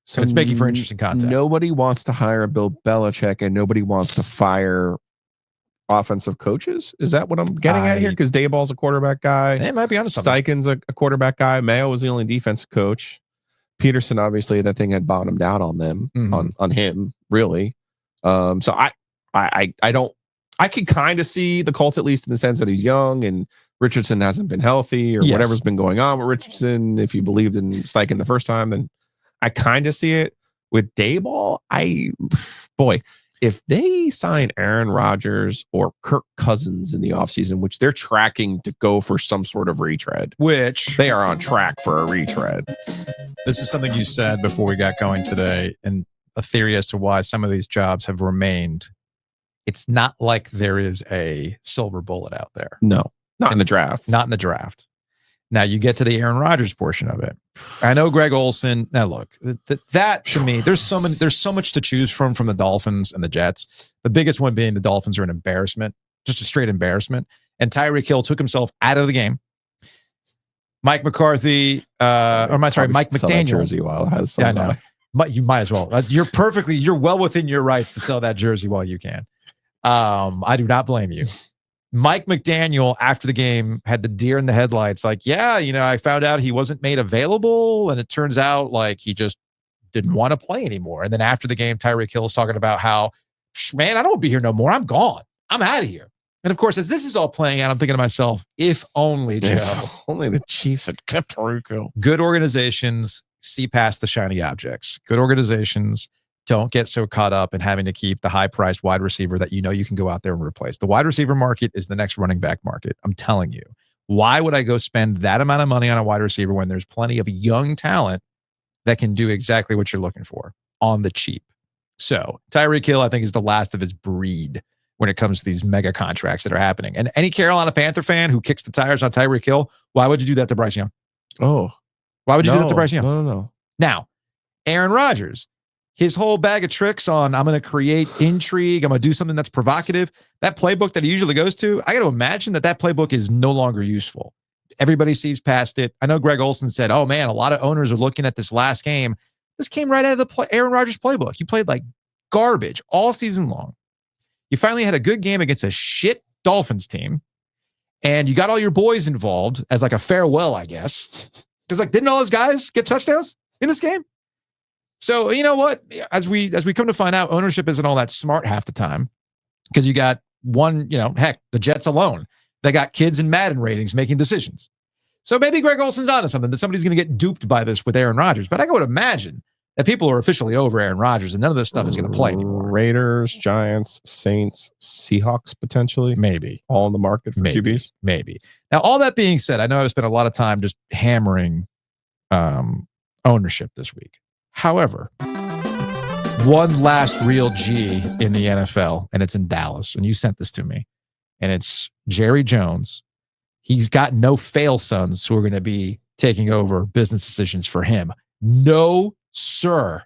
So it's making for interesting content. Nobody wants to hire Bill Belichick and nobody wants to fire offensive coaches. Is that what I'm getting at here? Because Dayball's a quarterback guy. It might be honest. Steichen's a quarterback guy. Mayo was the only defensive coach. Peterson, obviously, that thing had bottomed out on them, on him, really. So I could kind of see the Colts, at least in the sense that he's young and Richardson hasn't been healthy or whatever's been going on with Richardson. If you believed in Steichen the first time, then I kind of see it. With Dayball, if they sign Aaron Rodgers or Kirk Cousins in the offseason, which they're tracking to go for some sort of retread, which they are on track for a retread. This is something you said before we got going today, and a theory as to why some of these jobs have remained. It's not like there is a silver bullet out there. No, not in the draft. Not in the draft. Now you get to the Aaron Rodgers portion of it. I know Greg Olsen. Now look, that to me, there's so much to choose from the Dolphins and the Jets. The biggest one being the Dolphins are an embarrassment, just a straight embarrassment. And Tyreek Hill took himself out of the game. Mike McCarthy, Mike McDaniel. Jersey while it has some. Yeah, I know. You might as well. You're well within your rights to sell that jersey while you can. I do not blame you. Mike McDaniel, after the game, had the deer in the headlights. I found out he wasn't made available, and it turns out he just didn't want to play anymore. And then after the game, Tyreek Hill is talking about how, man, I don't be here no more. I'm gone. I'm out of here. And of course, as this is all playing out, I'm thinking to myself, if only, Joe. If only the Chiefs had kept Tyreek Hill. Good organizations see past the shiny objects. Good organizations don't get so caught up in having to keep the high-priced wide receiver that you can go out there and replace. The wide receiver market is the next running back market. I'm telling you. Why would I go spend that amount of money on a wide receiver when there's plenty of young talent that can do exactly what you're looking for on the cheap? So Tyreek Hill, I think, is the last of his breed when it comes to these mega contracts that are happening. And any Carolina Panther fan who kicks the tires on Tyreek Hill, why would you do that to Bryce Young? Oh. Why would you do that to Bryce Young? No. Now, Aaron Rodgers, his whole bag of tricks on, I'm going to create intrigue, I'm going to do something that's provocative. That playbook that he usually goes to, I got to imagine that playbook is no longer useful. Everybody sees past it. I know Greg Olsen said, oh man, a lot of owners are looking at this last game. This came right out of the Aaron Rodgers playbook. You played like garbage all season long. You finally had a good game against a shit Dolphins team, and you got all your boys involved as like a farewell, I guess. Because didn't all those guys get touchdowns? in this game. So you know what? As we come to find out, ownership isn't all that smart half the time because you got one, heck, the Jets alone. They got kids in Madden ratings making decisions. So maybe Greg Olson's onto something, that somebody's going to get duped by this with Aaron Rodgers. But I would imagine that people are officially over Aaron Rodgers and none of this stuff is going to play anymore. Raiders, Giants, Saints, Seahawks, potentially. Maybe. All in the market for QBs? Maybe. Now, all that being said, I know I've spent a lot of time just hammering ownership this week. However, one last real G in the NFL, and it's in Dallas. And you sent this to me. And it's Jerry Jones. He's got no fail sons who are going to be taking over business decisions for him. No, sir.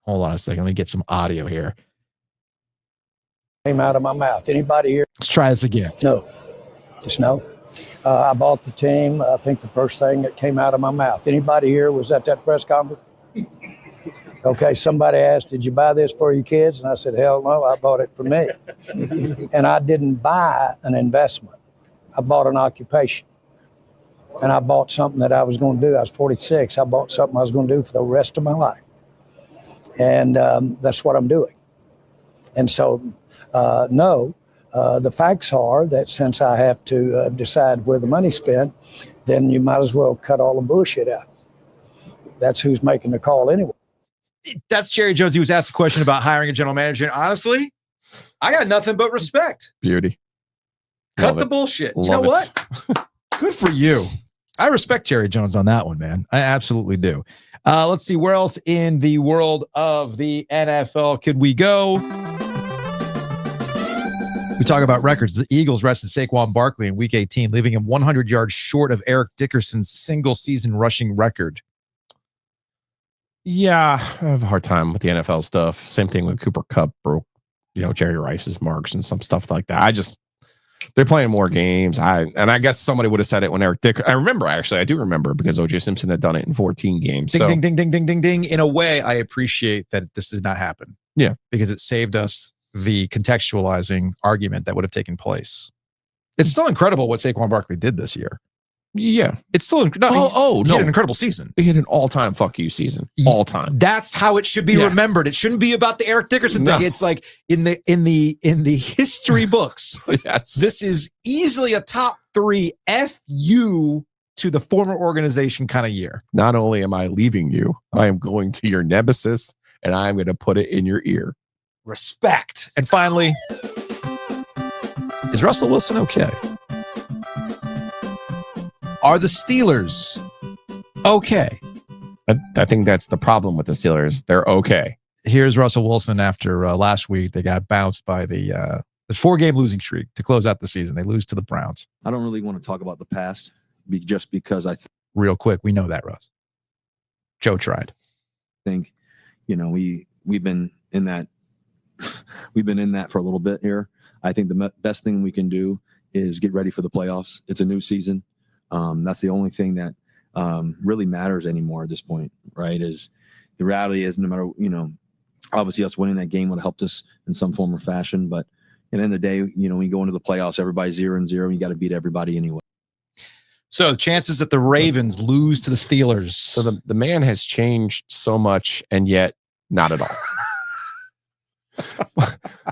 Hold on a second. Let me get some audio here. Came out of my mouth. Anybody here? Let's try this again. No. Just no. I bought the team. I think the first thing that came out of my mouth. Anybody here was at that press conference? Okay, somebody asked, did you buy this for your kids? And I said, hell no, I bought it for me. And I didn't buy an investment. I bought an occupation. And I bought something that I was going to do. I was 46. I bought something I was going to do for the rest of my life. And that's what I'm doing. And so, no, the facts are that since I have to decide where the money's spent, then you might as well cut all the bullshit out. That's who's making the call anyway. That's Jerry Jones. He was asked a question about hiring a general manager. And honestly, I got nothing but respect. Beauty. Cut the bullshit. You know what? Good for you. I respect Jerry Jones on that one, man. I absolutely do. Let's see. Where else in the world of the NFL could we go? We talk about records. The Eagles rested Saquon Barkley in Week 18, leaving him 100 yards short of Eric Dickerson's single-season rushing record. Yeah, I have a hard time with the NFL stuff. Same thing with Cooper Kupp broke, Jerry Rice's marks and some stuff like that. They're playing more games. I guess somebody would have said it when Eric Dick. I do remember because O.J. Simpson had done it in 14 games. Ding, ding, ding, ding, ding, ding. In a way, I appreciate that this did not happen. Yeah, because it saved us the contextualizing argument that would have taken place. It's still incredible what Saquon Barkley did this year. Yeah, it's still he had an incredible season. He had an all-time fuck you season, all time. That's how it should be remembered. It shouldn't be about the Eric Dickerson thing. It's like in the history books. Yes, this is easily a top 3 FU to the former organization kind of year. Not only am I leaving you, I am going to your nemesis, and I am going to put it in your ear. Respect. And finally, is Russell Wilson okay? Are the Steelers okay? I think that's the problem with the Steelers. They're okay. Here's Russell Wilson after last week. They got bounced by the 4-game losing streak to close out the season. They lose to the Browns. I don't really want to talk about the past just because real quick, we know that, Russ. Joe tried. Think, we've been in that for a little bit here. I think the best thing we can do is get ready for the playoffs. It's a new season. That's the only thing that really matters anymore at this point, right? Is the reality is no matter, obviously us winning that game would have helped us in some form or fashion. But at the end of the day, when you go into the playoffs, everybody's 0-0. You got to beat everybody anyway. So the chances that the Ravens lose to the Steelers. So the man has changed so much and yet not at all.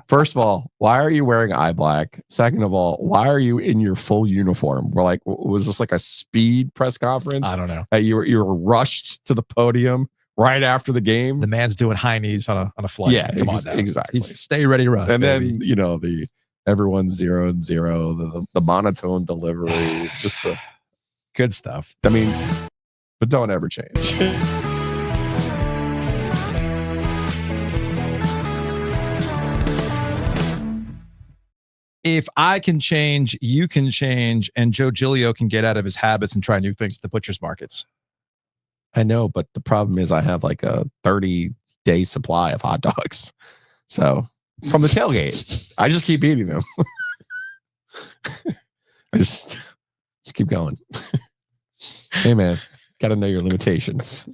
First of all, why are you wearing eye black? Second of all, why are you in your full uniform? We're like, was this like a speed press conference? I don't know. You were rushed to the podium right after the game. The man's doing high knees on a flight. Yeah, come on now. Exactly. Stay ready, Russ. And baby. then everyone's 0-0. The monotone delivery, just the good stuff. I mean, but don't ever change. If I can change, you can change, and Joe Giglio can get out of his habits and try new things at the butcher's markets. I know, but the problem is I have like a 30-day supply of hot dogs. So from the tailgate, I just keep eating them. I just keep going. Hey, man, got to know your limitations.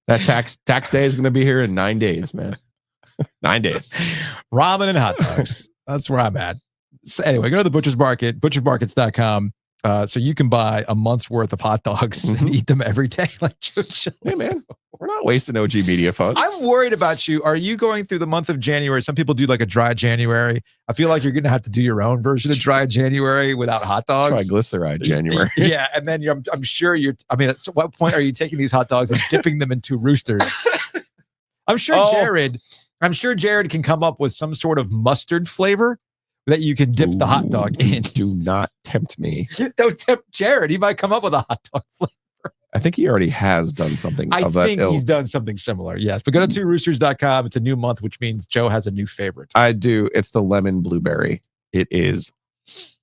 That tax day is going to be here in 9 days, man. 9 days. Ramen and hot dogs. That's where I'm at. So anyway, go to the butcher's market, butchermarkets.com. So you can buy a month's worth of hot dogs and eat them every day. Like Joe Giglio. Hey, man, we're not wasting OG media funds. I'm worried about you. Are you going through the month of January? Some people do like a dry January. I feel like you're going to have to do your own version of dry January without hot dogs. Triglyceride January. Yeah. And then I'm sure at what point are you taking these hot dogs and dipping them into roosters? I'm sure Jared can come up with some sort of mustard flavor that you can dip the hot dog in. Do not tempt me. Don't tempt Jared. He might come up with a hot dog flavor. I think he already has done something of that I think ilk. he's done something similar, yes. But go to tworoosters.com. It's a new month, which means Joe has a new favorite. I do. It's the lemon blueberry. It is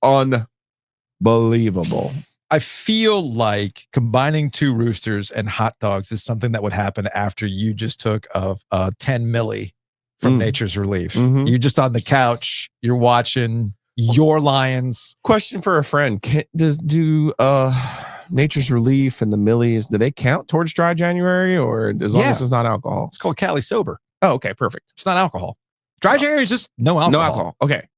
unbelievable. I feel like combining Two Roosters and hot dogs is something that would happen after you just took a 10 milli from Nature's Relief. You're just on the couch. You're watching your Lions. Question for a friend. Do Nature's Relief and the Millies, do they count towards dry January, or as long as it's not alcohol? It's called Cali Sober. Oh, okay. Perfect. It's not alcohol. Dry January is just no alcohol. No alcohol. Okay.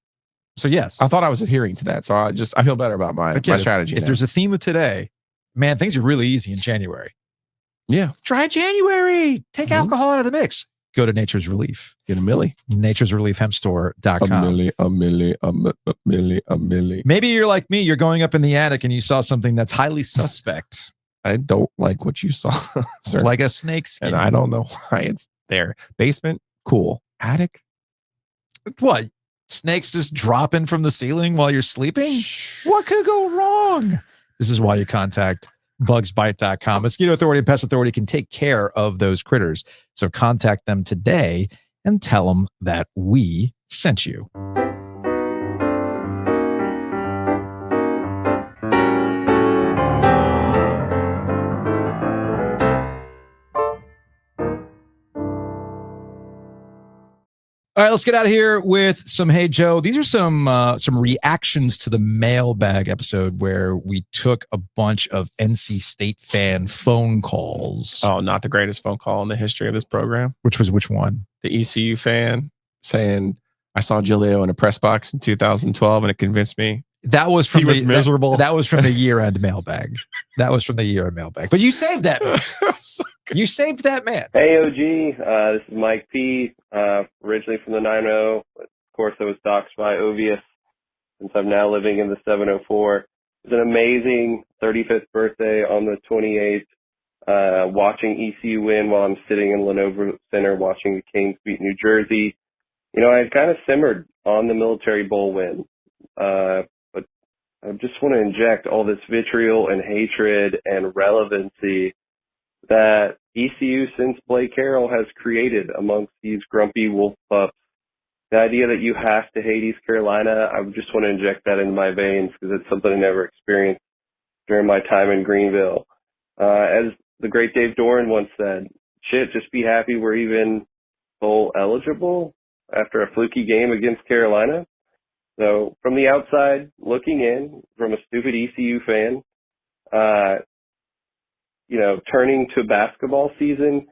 So yes. I thought I was adhering to that. So I feel better about my strategy. If there's a theme of today, man, things are really easy in January. Yeah. Dry January. Take alcohol out of the mix. Go to Nature's Relief. Get a milli. naturesreliefhempstore.com. A milli. Maybe you're like me. You're going up in the attic and you saw something that's highly suspect. I don't like what you saw, sir. Like a snake skin. And I don't know why it's there. Basement, cool. Attic? What? Snakes just dropping from the ceiling while you're sleeping? What could go wrong? This is why you contact bugsbite.com. Mosquito Authority and Pest Authority can take care of those critters. So contact them today and tell them that we sent you. All right, let's get out of here with some Hey Joe. These are some reactions to the mailbag episode where we took a bunch of NC State fan phone calls. Oh, not the greatest phone call in the history of this program. Which one? The ECU fan saying, I saw Giglio in a press box in 2012 and it convinced me. That was from miserable. That was from the year-end mailbag. But you saved that man. You saved that man. Hey, OG. This is Mike P. Originally from the 90. Of course, I was doxxed by Ovies since I'm now living in the 704. It was an amazing 35th birthday on the 28th. Watching ECU win while I'm sitting in Lenovo Center watching the Canes beat New Jersey. You know, I kind of simmered on the Military Bowl win. But I just want to inject all this vitriol and hatred and relevancy that ECU since Blake Carroll has created amongst these grumpy wolf pups. The idea that you have to hate East Carolina, I just want to inject that into my veins because it's something I never experienced during my time in Greenville. As the great Dave Doran once said, shit, just be happy we're even bowl eligible after a fluky game against Carolina. So from the outside looking in, from a stupid ECU fan, turning to basketball season,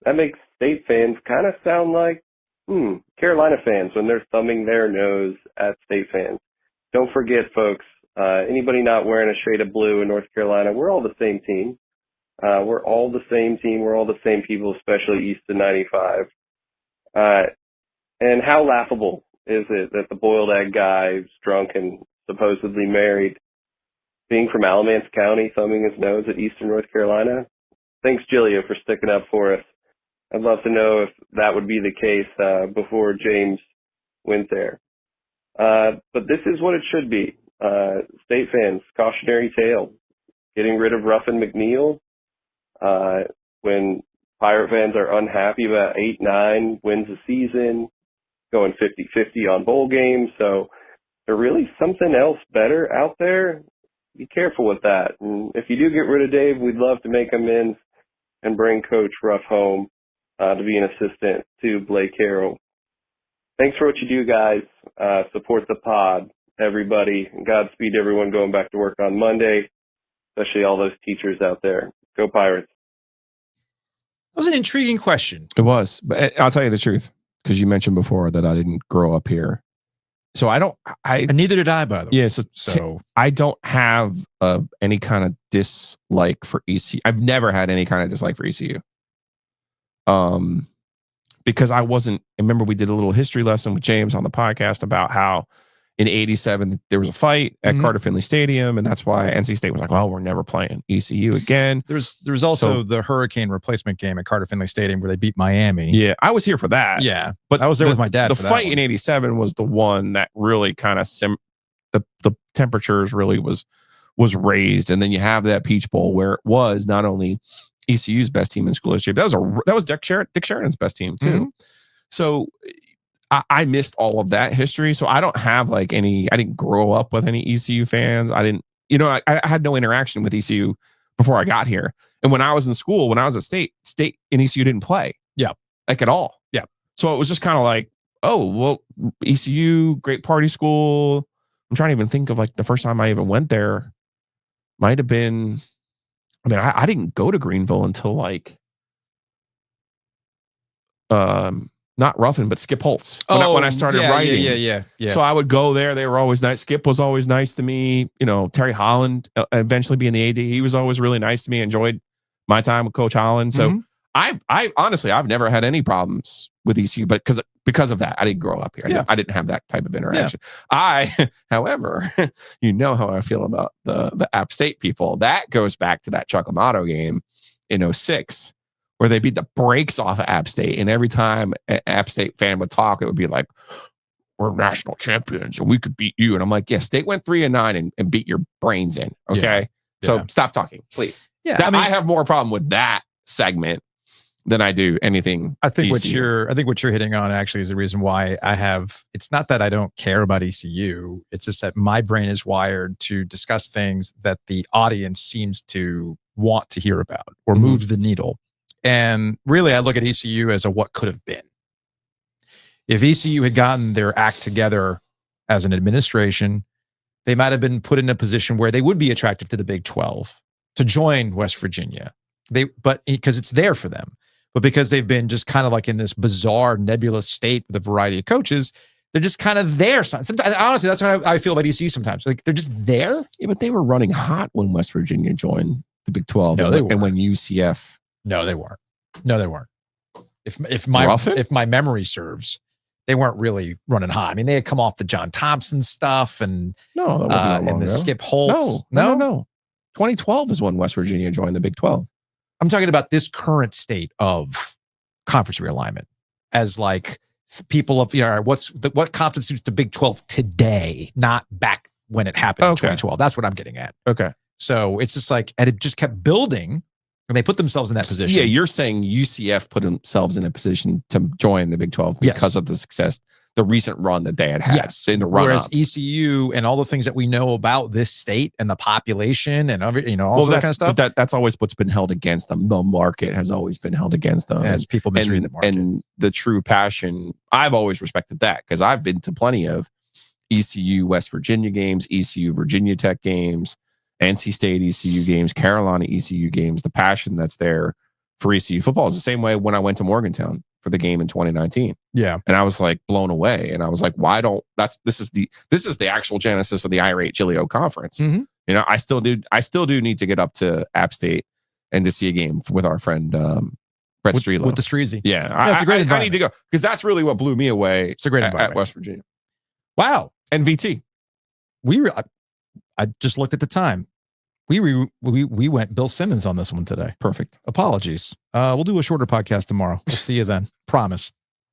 that makes State fans kind of sound like Carolina fans when they're thumbing their nose at State fans. Don't forget, folks, anybody not wearing a shade of blue in North Carolina, we're all the same team. We're all the same team. We're all the same people, especially east of 95. And how laughable is it that the boiled egg guy who's drunk and supposedly married, being from Alamance County, thumbing his nose at Eastern North Carolina? Thanks, Giglio, for sticking up for us. I'd love to know if that would be the case before James went there. But this is what it should be. State fans, cautionary tale. Getting rid of Ruffin McNeil. When Pirate fans are unhappy about 8-9 wins a season, going 50-50 on bowl games. So there really something else better out there. Be careful with that. And if you do get rid of Dave, we'd love to make amends and bring Coach Ruff home to be an assistant to Blake Carroll. Thanks for what you do, guys. Support the pod, everybody. And Godspeed to everyone going back to work on Monday, especially all those teachers out there. Go Pirates. That was an intriguing question. It was. But I'll tell you the truth, because you mentioned before that I didn't grow up here. So and neither did I, by the way. Yeah. So I don't have any kind of dislike for ECU. I've never had any kind of dislike for ECU. Because I remember we did a little history lesson with James on the podcast about how in 87 there was a fight at Carter Finley Stadium, and that's why NC State was like, "Oh, we're never playing ECU again." There's also the Hurricane replacement game at Carter Finley Stadium where they beat Miami. Yeah, I was here for that. Yeah, but I was there with my dad. The for that fight one. in 87 was the one that really kind of the temperatures really was raised, and then you have that Peach Bowl where it was not only ECU's best team in school history, but that was Dick Sheridan's best team too. So I missed all of that history. So I don't have I didn't grow up with any ECU fans. I didn't, I had no interaction with ECU before I got here. And when I was in school, when I was at State and ECU didn't play. Yeah. Like at all. Yeah. So it was just kind of like, oh, well, ECU, great party school. I'm trying to even think of the first time I even went there. Might have been, I didn't go to Greenville until not Ruffin, but Skip Holtz. When I started writing. Yeah. So I would go there. They were always nice. Skip was always nice to me. Terry Holland, eventually being the AD, he was always really nice to me. Enjoyed my time with Coach Holland. So I honestly, I've never had any problems with ECU, but because of that, I didn't grow up here. Yeah. I didn't have that type of interaction. However, you know how I feel about the App State people. That goes back to that Chuck Amato game in 06. Where they beat the brakes off of App State. And every time an App State fan would talk, it would be like, we're national champions and we could beat you. And I'm like, yeah, State went 3-9 and beat your brains in. Okay. Yeah. So stop talking, please. Yeah. I have more problem with that segment than I do anything. I think ECU. what you're hitting on actually is the reason why it's not that I don't care about ECU. It's just that my brain is wired to discuss things that the audience seems to want to hear about or moves the needle. And really, I look at ECU as a what could have been. If ECU had gotten their act together as an administration, they might have been put in a position where they would be attractive to the Big 12 to join West Virginia. But because it's there for them, but because they've been just kind of in this bizarre nebulous state with a variety of coaches, they're just kind of there. Sometimes, honestly, that's how I feel about ECU sometimes. They're just there. Yeah, but they were running hot when West Virginia joined the Big 12. No, they weren't. And when UCF. No, they weren't. If my memory serves, they weren't really running hot. They had come off the John Thompson stuff and that wasn't that long and the ago. Skip Holtz. No. 2012 is when West Virginia joined the Big 12. I'm talking about this current state of conference realignment as people of what constitutes the Big 12 today, not back when it happened in 2012. That's what I'm getting at. Okay. So it's just and it just kept building. And they put themselves in that position. Yeah, you're saying UCF put themselves in a position to join the Big 12 because of the success, the recent run that they had Yes. in the run. Whereas ECU and all the things that we know about this state and the population and all that kind of stuff. But that's always what's been held against them. The market has always been held against them. As people misread the market. And the true passion, I've always respected that because I've been to plenty of ECU West Virginia games, ECU Virginia Tech games, NC State ECU games, Carolina ECU games. The passion that's there for ECU football is the same way when I went to Morgantown for the game in 2019. Yeah. And I was blown away. And I was like, this is the actual genesis of the Irate Giglio conference. Mm-hmm. I still do need to get up to App State and to see a game with our friend Brett Strelo. With the Streezy. Yeah. It's a great I need to go because that's really what blew me away. It's a great at West Virginia. Wow. And VT. I just looked at the time. We went Bill Simmons on this one today. Perfect. Apologies. We'll do a shorter podcast tomorrow. We'll see you then. Promise.